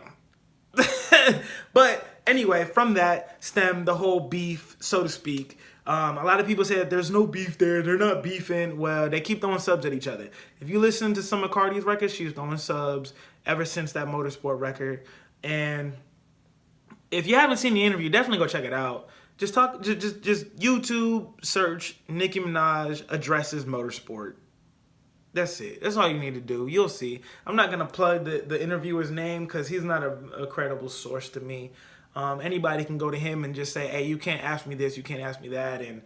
But anyway, from that stemmed the whole beef, so to speak. A lot of people said there's no beef there. They're not beefing. Well, they keep throwing subs at each other. If you listen to some of Cardi's records, she's throwing subs ever since that Motorsport record. And if you haven't seen the interview, definitely go check it out. Just YouTube search Nicki Minaj addresses Motorsport. That's it. That's all you need to do. You'll see. I'm not going to plug the interviewer's name because he's not a credible source to me. Anybody can go to him and just say, hey, you can't ask me this, you can't ask me that. And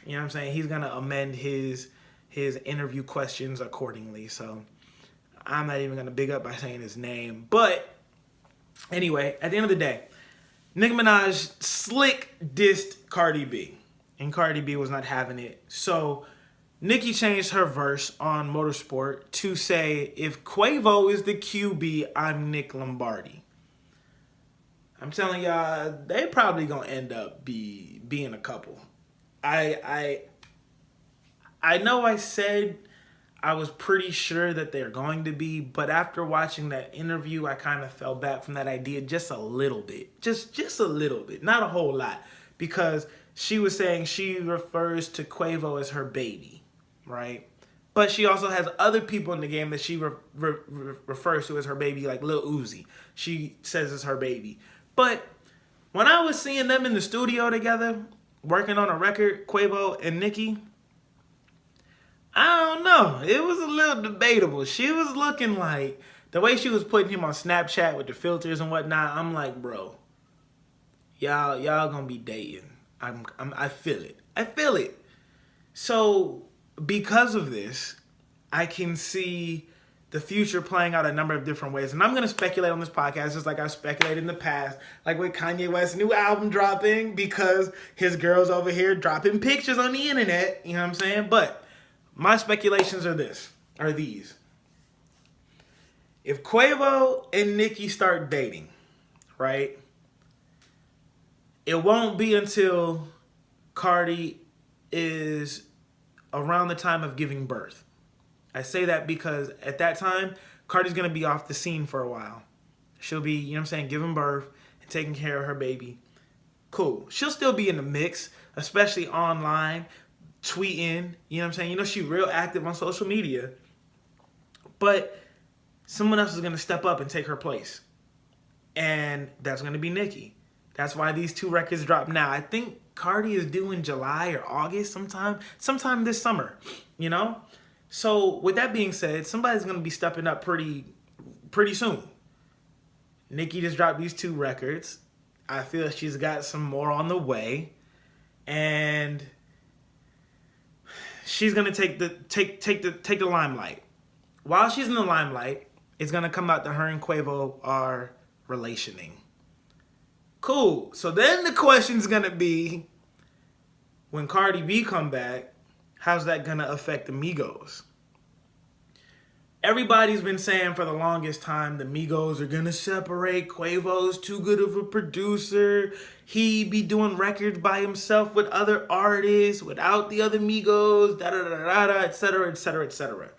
you know what I'm saying? He's going to amend his interview questions accordingly. So I'm not even going to big up by saying his name. But anyway, at the end of the day, Nicki Minaj slick dissed Cardi B. And Cardi B was not having it. So Nicki changed her verse on Motorsport to say, if Quavo is the QB, I'm Nick Lombardi. I'm telling y'all, they probably gonna end up being a couple. I know I said I was pretty sure that they're going to be, but after watching that interview, I kind of fell back from that idea just a little bit. Just a little bit, not a whole lot. Because she was saying she refers to Quavo as her baby, right? But she also has other people in the game that she refers to as her baby, like Lil Uzi. She says it's her baby. But when I was seeing them in the studio together, working on a record, Quavo and Nicki, I don't know. It was a little debatable. She was looking like, the way she was putting him on Snapchat with the filters and whatnot, I'm like, bro, y'all gonna be dating. I feel it. I feel it. So because of this, I can see the future playing out a number of different ways. And I'm going to speculate on this podcast just like I've speculated in the past, like with Kanye West's new album dropping, because his girl's over here dropping pictures on the internet, you know what I'm saying? But my speculations are these. If Quavo and Nicki start dating, right, it won't be until Cardi is around the time of giving birth. I say that because at that time, Cardi's going to be off the scene for a while. She'll be, you know what I'm saying, giving birth and taking care of her baby. Cool. She'll still be in the mix, especially online, tweeting, you know what I'm saying? You know, she's real active on social media. But someone else is going to step up and take her place. And that's going to be Nicki. That's why these two records drop now. I think Cardi is due in July or August sometime this summer, you know? So with that being said, somebody's going to be stepping up pretty soon. Nicki just dropped these two records. I feel she's got some more on the way. And she's going to take the limelight. While she's in the limelight, it's going to come out that her and Quavo are relationing. Cool. So then the question's going to be, when Cardi B come back, how's that going to affect the Migos? everybody's been saying for the longest time the Migos are gonna separate. Quavo's too good of a producer. He be doing records by himself with other artists without the other Migos, da da da da da, etc., etc., etc.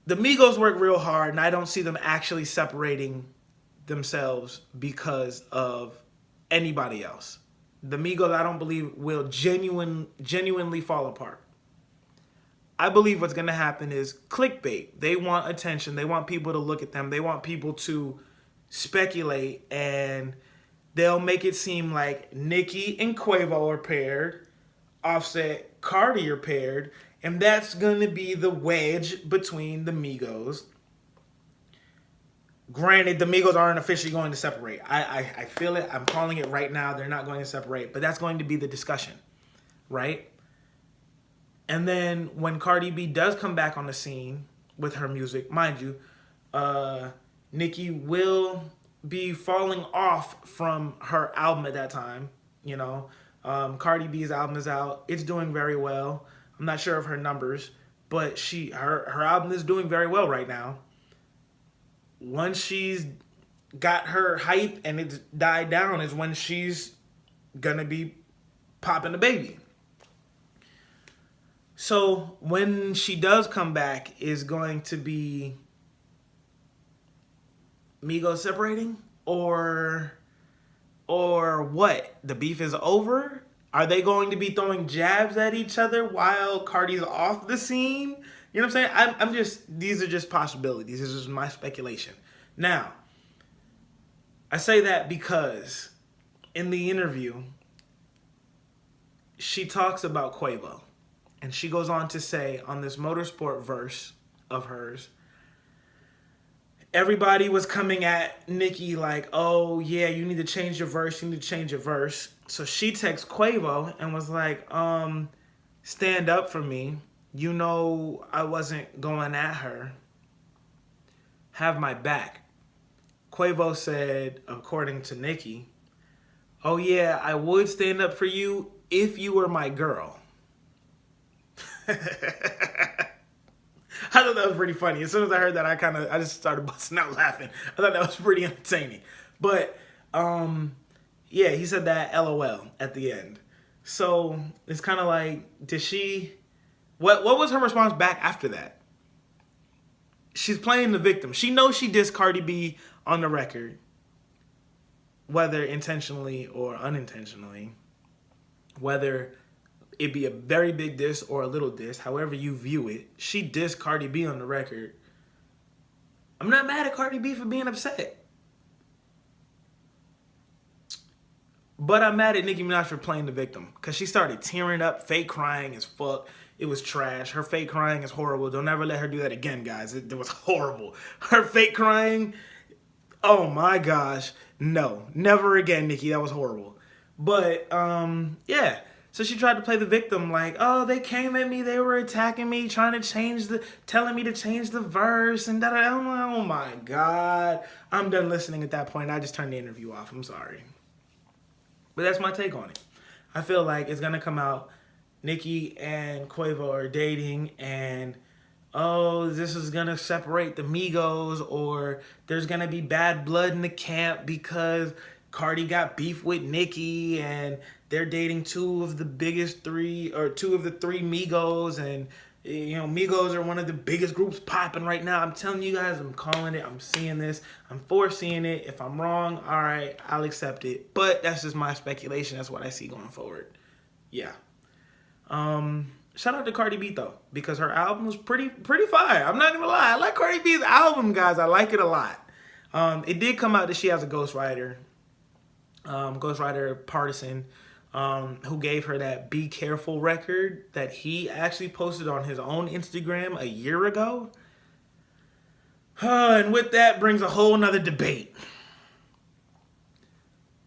The Migos work real hard, and I don't see them actually separating themselves because of anybody else. The Migos, I don't believe, will genuinely fall apart. I believe what's going to happen is clickbait. They want attention. They want people to look at them. They want people to speculate, and they'll make it seem like Nicki and Quavo are paired, Offset, Cardi are paired, and that's going to be the wedge between the Migos. Granted, the Migos aren't officially going to separate. I feel it. I'm calling it right now. They're not going to separate, but that's going to be the discussion, right? And then when Cardi B does come back on the scene with her music, mind you, Nicki will be falling off from her album at that time. You know, Cardi B's album is out. It's doing very well. I'm not sure of her numbers, but her album is doing very well right now. Once she's got her hype and it's died down is when she's gonna be popping the baby. So when she does come back, is going to be Migos separating, or what? The beef is over? Are they going to be throwing jabs at each other while Cardi's off the scene? You know what I'm saying? These are just possibilities. This is my speculation. Now, I say that because in the interview, she talks about Quavo. And she goes on to say on this Motorsport verse of hers, everybody was coming at Nicki like, oh yeah, you need to change your verse, you need to change your verse. So she texts Quavo and was like, stand up for me. You know I wasn't going at her. Have my back. Quavo said, according to Nicki, oh yeah, I would stand up for you if you were my girl. I thought that was pretty funny. As soon as I heard that, I just started busting out laughing. I thought that was pretty entertaining. But yeah, he said that LOL at the end. So it's kind of like, did she? What was her response back after that? She's playing the victim. She knows she dissed Cardi B on the record, whether intentionally or unintentionally, whether it be a very big diss or a little diss, however you view it. She dissed Cardi B on the record. I'm not mad at Cardi B for being upset, but I'm mad at Nicki Minaj for playing the victim, because she started tearing up, fake crying as fuck. It was trash. Her fake crying is horrible. Don't ever let her do that again, guys. It was horrible. Her fake crying, oh my gosh. No, never again, Nicki. That was horrible. But yeah. So she tried to play the victim like, oh, they came at me, they were attacking me, telling me to change the verse, and da-da. I'm like, oh my God. I'm done listening at that point. I just turned the interview off. I'm sorry. But that's my take on it. I feel like it's going to come out, Nicki and Quavo are dating, and oh, this is going to separate the Migos, or there's going to be bad blood in the camp because Cardi got beef with Nicki, and they're dating two of the three Migos, and you know, Migos are one of the biggest groups popping right now. I'm telling you guys, I'm calling it. I'm seeing this. I'm foreseeing it. If I'm wrong, all right, I'll accept it. But that's just my speculation. That's what I see going forward. Yeah. Shout out to Cardi B though, because her album was pretty fire. I'm not gonna lie. I like Cardi B's album, guys. I like it a lot. It did come out that she has a ghostwriter, Partisan, who gave her that Be Careful record that he actually posted on his own Instagram a year ago. And with that brings a whole nother debate.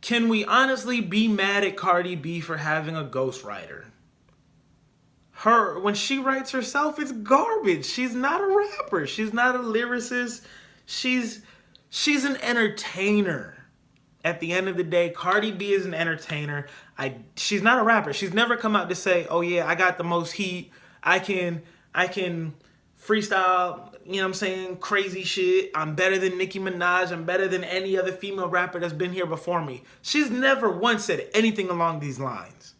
Can we honestly be mad at Cardi B for having a ghostwriter? When she writes herself, it's garbage. She's not a rapper. She's not a lyricist. She's an entertainer. At the end of the day, Cardi B is an entertainer. She's not a rapper. She's never come out to say, oh yeah, I got the most heat. I can I can freestyle, you know what I'm saying, crazy shit. I'm better than Nicki Minaj. I'm better than any other female rapper that's been here before me. She's never once said anything along these lines.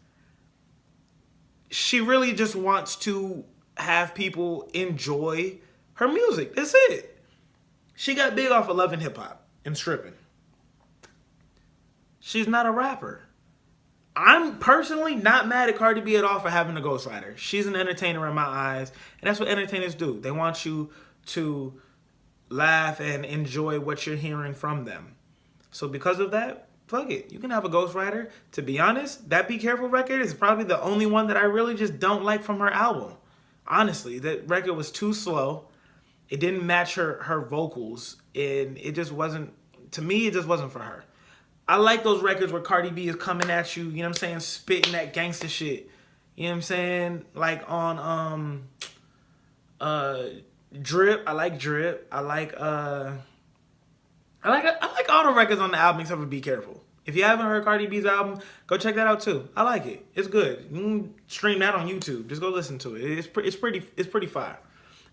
She really just wants to have people enjoy her music. That's it. She got big off of Love and Hip Hop and stripping. She's not a rapper. I'm personally not mad at Cardi B at all for having a ghostwriter. She's an entertainer in my eyes, and that's what entertainers do. They want you to laugh and enjoy what you're hearing from them. So because of that, fuck it. You can have a ghostwriter. To be honest, that Be Careful record is probably the only one that I really just don't like from her album. Honestly, that record was too slow. It didn't match her vocals, and it just wasn't, to me, it just wasn't for her. I like those records where Cardi B is coming at you, you know what I'm saying, spitting that gangster shit. You know what I'm saying? Like on Drip. I like Drip. I like all the records on the album except for Be Careful. If you haven't heard Cardi B's album, go check that out too. I like it. It's good. You can stream that on YouTube. Just go listen to it. It's pretty fire.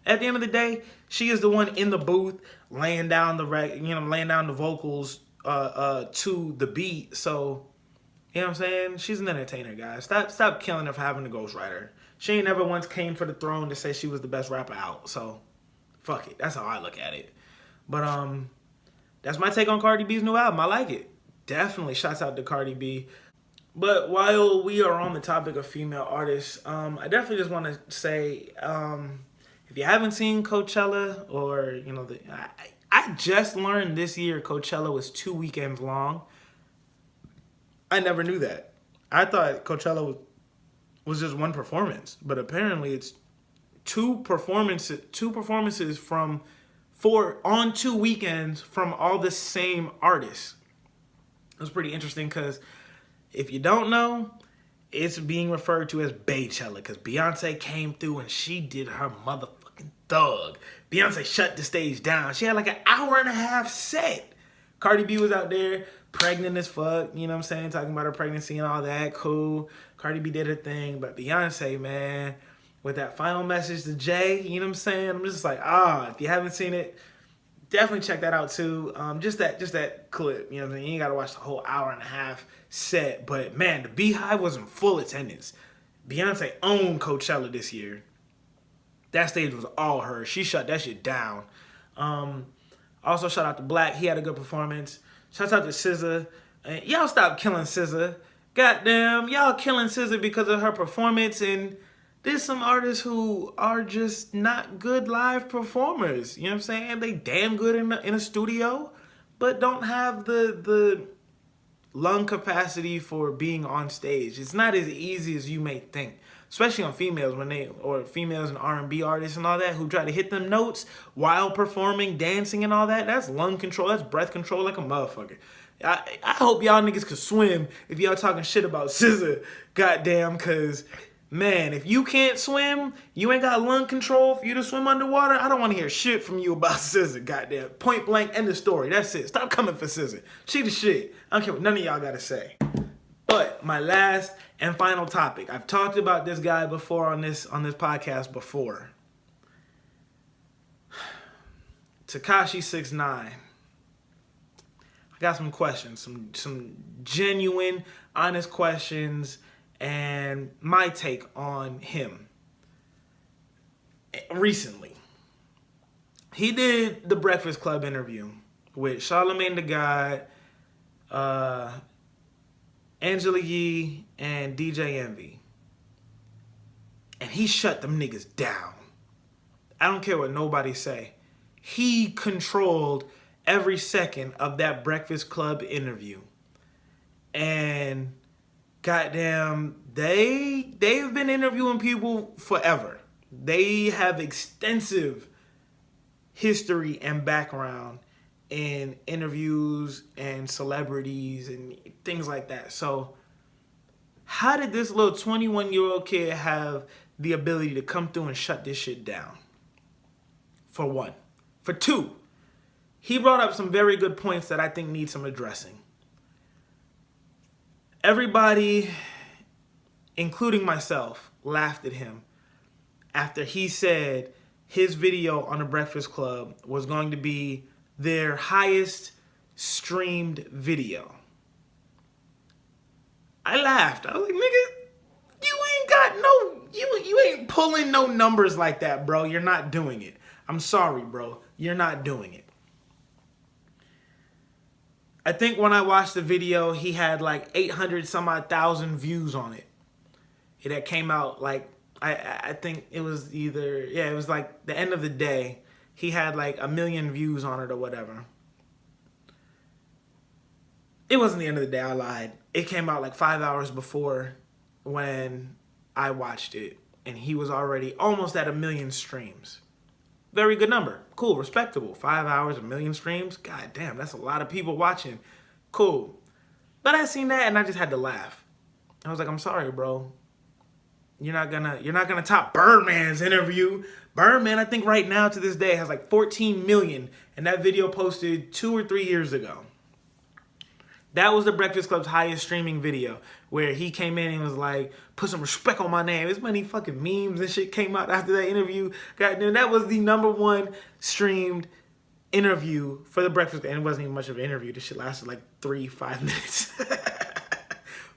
At the end of the day, she is the one in the booth laying down the vocals to the beat. So, you know what I'm saying? She's an entertainer, guys. Stop killing her for having a ghostwriter. She ain't never once came for the throne to say she was the best rapper out. So, fuck it. That's how I look at it. But that's my take on Cardi B's new album. I like it. Definitely shouts out to Cardi B. But while we are on the topic of female artists, I definitely just want to say, if you haven't seen Coachella, or, you know, I just learned this year Coachella was 2 weekends long. I never knew that. I thought Coachella was just one performance, but apparently it's two performances on 2 weekends from all the same artists. It was pretty interesting because if you don't know, it's being referred to as Baychella because Beyonce came through and she did her motherfucking thug. Beyonce shut the stage down. She had like an hour and a half set. Cardi B was out there pregnant as fuck, you know what I'm saying, talking about her pregnancy and all that. Cool. Cardi B did her thing, but Beyonce, man, with that final message to Jay, you know what I'm saying? I'm just like, if you haven't seen it, definitely check that out too. Just that clip, you know what I'm saying? You ain't gotta watch the whole hour and a half set, but man, the Beehive was in full attendance. Beyonce owned Coachella this year. That stage was all her. She shut that shit down. Also, shout out to Black. He had a good performance. Shout out to SZA. Y'all stop killing SZA. Goddamn, y'all killing SZA because of her performance. And there's some artists who are just not good live performers. You know what I'm saying? They damn good in a studio, but don't have the lung capacity for being on stage. It's not as easy as you may think. Especially on females females and R&B artists and all that who try to hit them notes while performing, dancing and all that. That's lung control. That's breath control like a motherfucker. I hope y'all niggas could swim if y'all talking shit about SZA. Goddamn, because, man, if you can't swim, you ain't got lung control for you to swim underwater, I don't want to hear shit from you about SZA. Goddamn. Point blank, end of story. That's it. Stop coming for SZA. She the shit. I don't care what none of y'all got to say. But my last and final topic. I've talked about this guy before on this podcast before. Tekashi 6ix9ine. I got some questions, some genuine, honest questions, and my take on him. Recently, he did the Breakfast Club interview with Charlamagne the God, Angela Yee, and DJ Envy. And he shut them niggas down. I don't care what nobody say. He controlled every second of that Breakfast Club interview. And goddamn, they've been interviewing people forever. They have extensive history and background in interviews and celebrities and things like that. So how did this little 21-year-old kid have the ability to come through and shut this shit down? For one. For two, he brought up some very good points that I think need some addressing. Everybody, including myself, laughed at him after he said his video on the Breakfast Club was going to be their highest streamed video. I laughed. I was like, nigga, you ain't got no, you ain't pulling no numbers like that, bro. You're not doing it. I'm sorry, bro. You're not doing it. I think when I watched the video, he had like 800 some odd thousand views on it. It had came out like, I think it was either, yeah, it was like the end of the day. He had like 1 million views on it or whatever. It wasn't the end of the day, I lied. It came out like 5 hours before when I watched it. And he was already almost at 1 million streams. Very good number. Cool, respectable. 5 hours, 1 million streams. God damn, that's a lot of people watching. Cool. But I seen that and I just had to laugh. I was like, I'm sorry, bro. You're not gonna top Birdman's interview. Birdman, I think right now to this day has like 14 million. And that video posted 2 or 3 years ago. That was the Breakfast Club's highest streaming video, where he came in and was like, put some respect on my name. As many fucking memes and shit came out after that interview. Goddamn, that was the #1 streamed interview for the Breakfast Club. And it wasn't even much of an interview. This shit lasted like 3-5 minutes.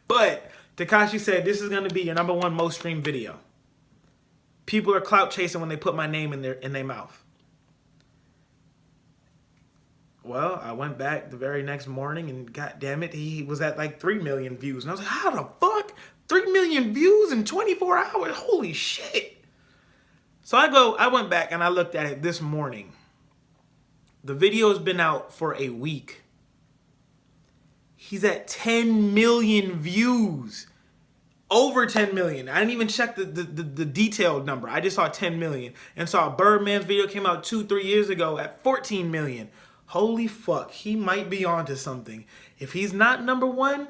But Tekashi said, this is gonna be your #1 most streamed video. People are clout chasing when they put my name in their mouth. Well, I went back the very next morning and goddamn it, he was at like 3 million views. And I was like, how the fuck? 3 million views in 24 hours? Holy shit. So I went back and I looked at it this morning. The video has been out for a week. He's at 10 million views. Over 10 million. I didn't even check the detailed number. I just saw 10 million. And saw Birdman's video came out 2-3 years ago at 14 million. Holy fuck, he might be onto something. If he's not #1,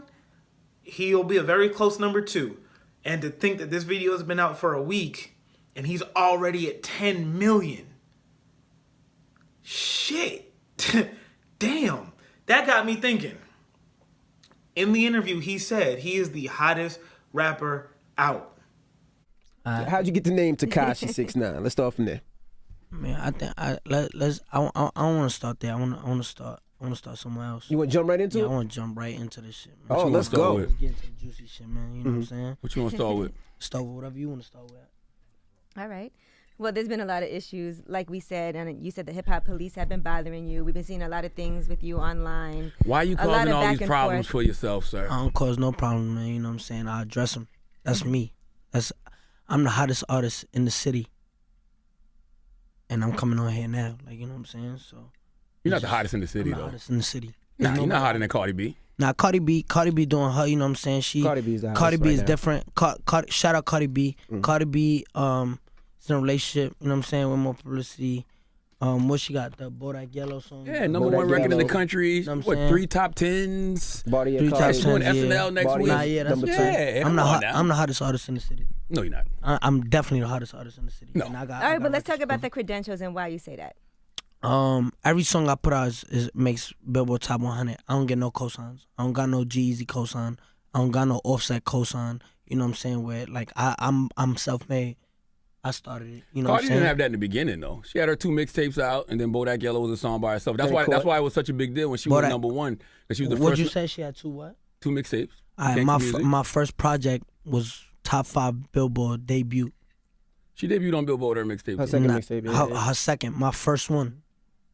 he'll be a very close #2. And to think that this video has been out for a week and he's already at 10 million. Shit. Damn. That got me thinking. In the interview, he said he is the hottest rapper out. How'd you get the name Tekashi 6ix9ine? Let's start from there. Man, I think I don't want to start there. I want to start somewhere else. You want to jump right into it? I want to jump right into this shit, man. Oh, let's go. Let's get into the juicy shit, man. You know what I'm saying? What you want to start with? Start with whatever you want to start with. All right. Well, there's been a lot of issues, like we said, and you said the hip hop police have been bothering you. We've been seeing a lot of things with you online. Why are you causing all these problems for yourself, sir? I don't cause no problem, man. You know what I'm saying? I address them. That's me. I'm the hottest artist in the city. And I'm coming on here now, like, you know what I'm saying? So you're not the hottest in the city, I'm though. the hottest in the city. Nah, you're not hotter than Cardi B. Nah, Cardi B doing her, you know what I'm saying? Cardi B is the hottest Cardi B right is now. different. Shout out Cardi B. Cardi B is in a relationship, you know what I'm saying, with more publicity. What she got? The Bodak Yellow song? Yeah, #1 record in the country. You know what, 3 top 10s? Body 3 top 10s, Doing yeah. SNL next week. Nah, yeah, that's Number what two. I'm saying. Yeah, I'm come the on hottest artist in the city. No, you're not. I'm definitely the hottest artist in the city. No. And I got, All right, but let's talk about the credentials and why you say that. Every song I put out makes Billboard Top 100. I don't get no cosigns. I don't got no G-Eazy cosign. I don't got no Offset cosign. You know what I'm saying? Where like I'm self-made. I started it. You know what I'm Cardi saying? didn't have that in the beginning, though. She had her 2 mixtapes out, and then Bodak Yellow was a song by herself. That's why it was such a big deal when she was Bodak- #1. Because she was the What'd first. you say? She had 2 what? 2 mixtapes. Alright, my first project was top 5 Billboard debut. She debuted on Billboard her mixtape. Her too. second mixtape. Yeah. Her second, my first one.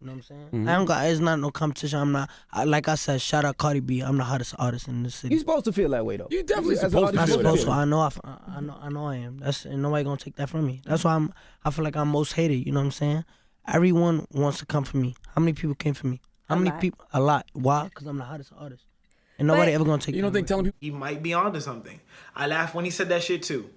You know what I'm saying? Mhm. I don't got. It's not no competition. I'm not. Like I said, shout out Cardi B. I'm the hottest artist in the city. You're supposed to feel that way, though. You definitely As an supposed to artist, I'm feel supposed that. to. I know I am. And nobody gonna take that from me. That's why I feel like I'm most hated. You know what I'm saying? Everyone wants to come for me. How many people came for me? How many people? A lot. Why? Because I'm the hottest artist. And nobody ever gonna take. You don't think telling people He might be onto something. I laughed when he said that shit too.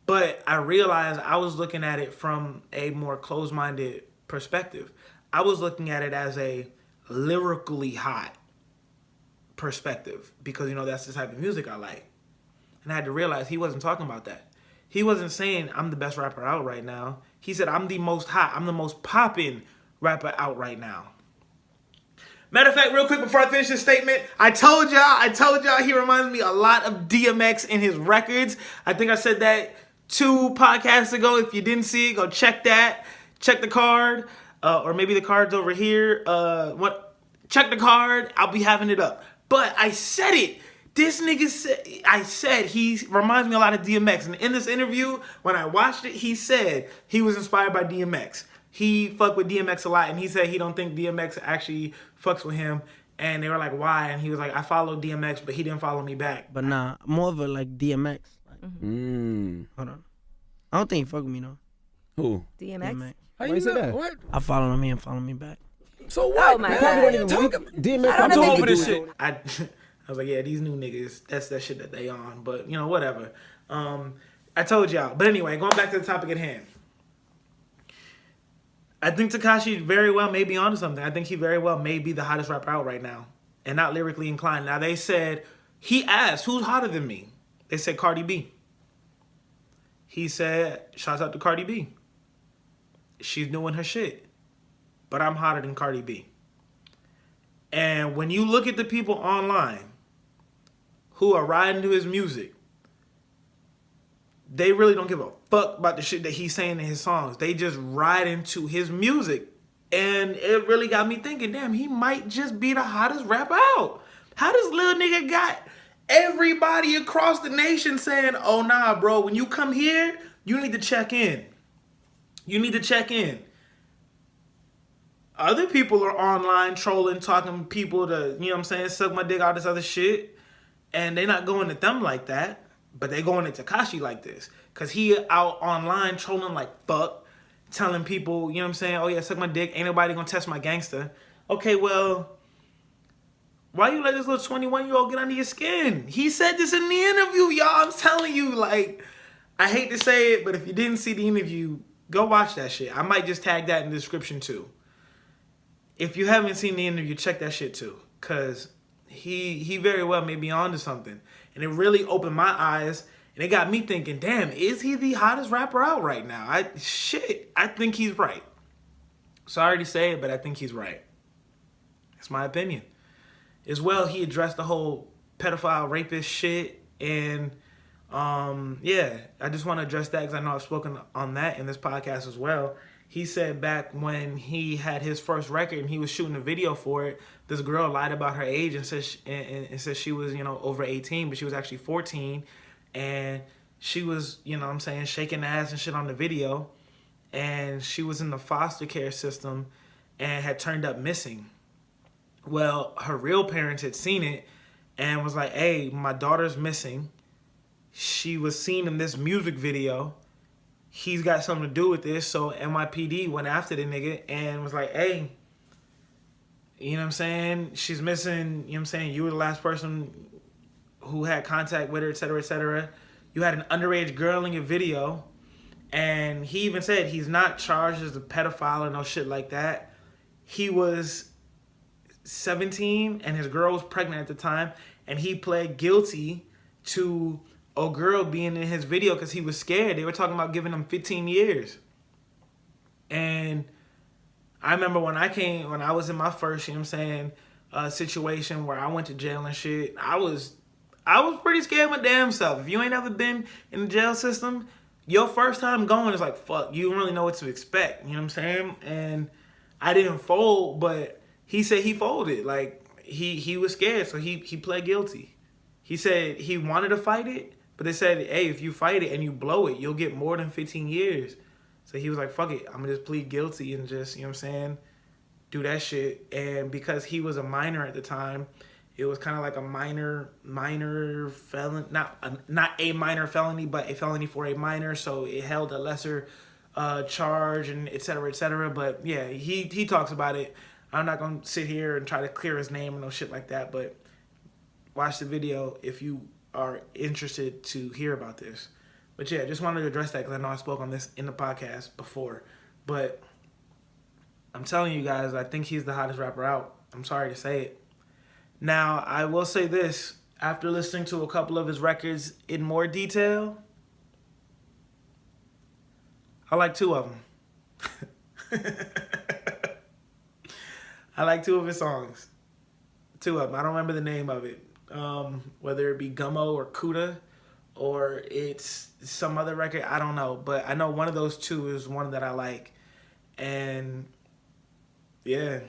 But I realized I was looking at it from a more closed-minded perspective. I was looking at it as a lyrically hot perspective because, you know, that's the type of music I like. And I had to realize he wasn't talking about that. He wasn't saying I'm the best rapper out right now. He said I'm the most hot, I'm the most poppin' rapper out right now. Matter of fact, real quick before I finish this statement, I told y'all he reminds me a lot of DMX in his records. I think I said that 2 podcasts ago. If you didn't see it, go check that. Check the card. Or maybe the card's over here. Check the card. I'll be having it up. But I said it. This nigga said he reminds me a lot of DMX. And in this interview, when I watched it, he said he was inspired by DMX. He fucked with DMX a lot, and he said he don't think DMX actually fucks with him. And they were like, why? And he was like, I followed DMX, but he didn't follow me back. But nah, more of a like DMX. Like, hold on. I don't think he fuck with me, though. Who? DMX? How you say know? that? What? I follow him, he didn't follow me back. So what? Oh my man? God. What are you talking? DMX I'm too nothing over to this do shit. with I was like, yeah, these new niggas, that's that shit that they on. But, you know, whatever. I told y'all. But anyway, going back to the topic at hand. I think Tekashi very well may be onto something. I think he very well may be the hottest rapper out right now. And not lyrically inclined. Now, they said, he asked, who's hotter than me? They said Cardi B. He said, shouts out to Cardi B. She's doing her shit. But I'm hotter than Cardi B. And when you look at the people online who are riding to his music, they really don't give a fuck about the shit that he's saying in his songs. They just ride into his music. And it really got me thinking, damn, he might just be the hottest rapper out. How does little nigga got everybody across the nation saying, oh, nah, bro, when you come here, you need to check in. You need to check in. Other people are online trolling, talking people to, you know what I'm saying, suck my dick, all this other shit. And they not going at them like that. But they going at Tekashi like this. Because he out online trolling like fuck. Telling people, you know what I'm saying, oh yeah, suck my dick. Ain't nobody gonna test my gangster. Okay, well, why you let this little 21-year-old get under your skin? He said this in the interview, y'all. I'm telling you, like, I hate to say it, but if you didn't see the interview, go watch that shit. I might just tag that in the description too. If you haven't seen the interview, check that shit too. Because he very well may be onto something. And it really opened my eyes. And it got me thinking, damn, is he the hottest rapper out right now? I think he's right. Sorry to say it, but I think he's right. That's my opinion. As well, he addressed the whole pedophile, rapist shit. And, yeah, I just want to address that because I know I've spoken on that in this podcast as well. He said back when he had his first record and he was shooting a video for it, this girl lied about her age and said she was, you know, over 18, but she was actually 14. And she was, you know what I'm saying, shaking ass and shit on the video. And she was in the foster care system and had turned up missing. Well, her real parents had seen it and was like, hey, my daughter's missing. She was seen in this music video. He's got something to do with this. So NYPD went after the nigga and was like, hey, you know what I'm saying? She's missing, you know what I'm saying? You were the last person who had contact with her, et cetera, et cetera. You had an underage girl in your video. And he even said he's not charged as a pedophile or no shit like that. He was 17 and his girl was pregnant at the time. And he pled guilty to a girl being in his video because he was scared. They were talking about giving him 15 years. And I remember when I was in my first, you know what I'm saying, situation where I went to jail and shit, I was pretty scared my damn self. If you ain't ever been in the jail system, your first time going is like, fuck, you don't really know what to expect. You know what I'm saying? And I didn't fold, but he said he folded. Like, he was scared, so he pled guilty. He said he wanted to fight it, but they said, hey, if you fight it and you blow it, you'll get more than 15 years. So he was like, fuck it, I'm going to just plead guilty and just, you know what I'm saying, do that shit. And because he was a minor at the time, it was kind of like a minor felon, not a minor felony, but a felony for a minor. So it held a lesser charge and et cetera, et cetera. But yeah, he talks about it. I'm not going to sit here and try to clear his name and no shit like that. But watch the video if you are interested to hear about this. But yeah, just wanted to address that because I know I spoke on this in the podcast before. But I'm telling you guys, I think he's the hottest rapper out. I'm sorry to say it. Now, I will say this. After listening to a couple of his records in more detail, I like 2 of them. I like 2 of his songs. 2 of them. I don't remember the name of it. Whether it be Gummo or Kuda or it's some other record. I don't know, but I know one of those two is one that I like. And yeah,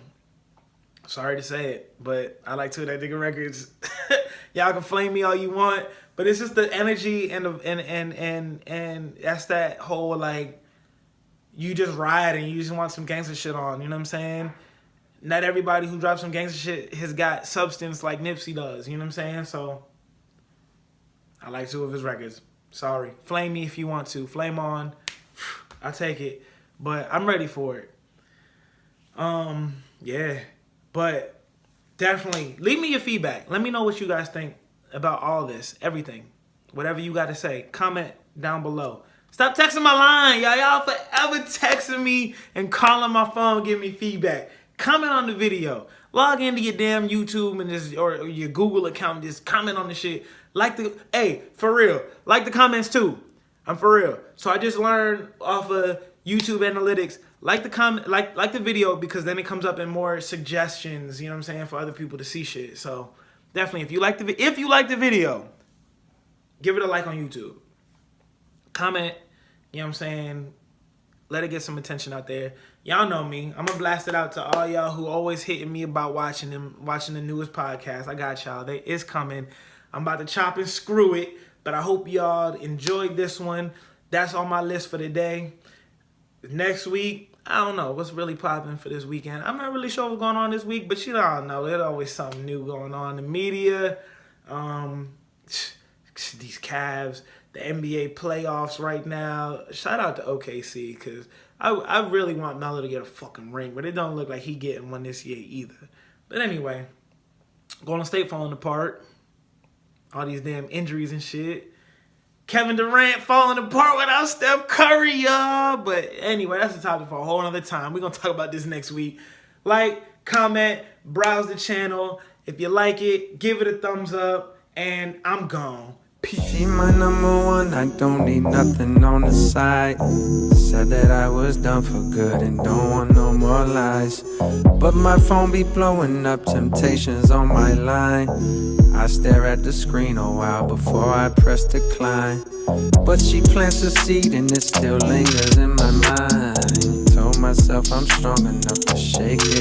sorry to say it, but I like two of that nigga records. Y'all can flame me all you want, but it's just the energy and that's that whole like, you just ride and you just want some gangster shit on. You know what I'm saying? Not everybody who drops some gangster shit has got substance like Nipsey does. You know what I'm saying? So I like two of his records. Sorry. Flame me if you want to. Flame on. I'll take it. But I'm ready for it. Yeah. But definitely leave me your feedback. Let me know what you guys think about all this. Everything. Whatever you got to say. Comment down below. Stop texting my line, y'all. Y'all forever texting me and calling my phone, giving me feedback. Comment on the video. Log into your damn YouTube and just or your Google account and just comment on the shit. Hey, for real. Like the comments too. I'm for real. So I just learned off of YouTube analytics. Like the comment, like the video, because then it comes up in more suggestions, you know what I'm saying, for other people to see shit. So definitely if you like the video, give it a like on YouTube. Comment, you know what I'm saying? Let it get some attention out there. Y'all know me. I'm gonna blast it out to all y'all who always hitting me about watching the newest podcast. I got y'all. It's coming. I'm about to chop and screw it, but I hope y'all enjoyed this one. That's on my list for today. Next week, I don't know what's really popping for this weekend. I'm not really sure what's going on this week, but you don't know. There's always something new going on in the media. These Cavs, the NBA playoffs right now. Shout out to OKC, because I really want Melo to get a fucking ring, but it don't look like he getting one this year either. But anyway, Golden State falling apart. All these damn injuries and shit. Kevin Durant falling apart without Steph Curry, y'all. But anyway, that's the topic for a whole other time. We're going to talk about this next week. Like, comment, browse the channel. If you like it, give it a thumbs up. And I'm gone. She my number one, I don't need nothing on the side. Said that I was done for good and don't want no more lies. But my phone be blowing up, temptations on my line. I stare at the screen a while before I press decline. But she plants a seed and it still lingers in my mind. Told myself I'm strong enough to shake it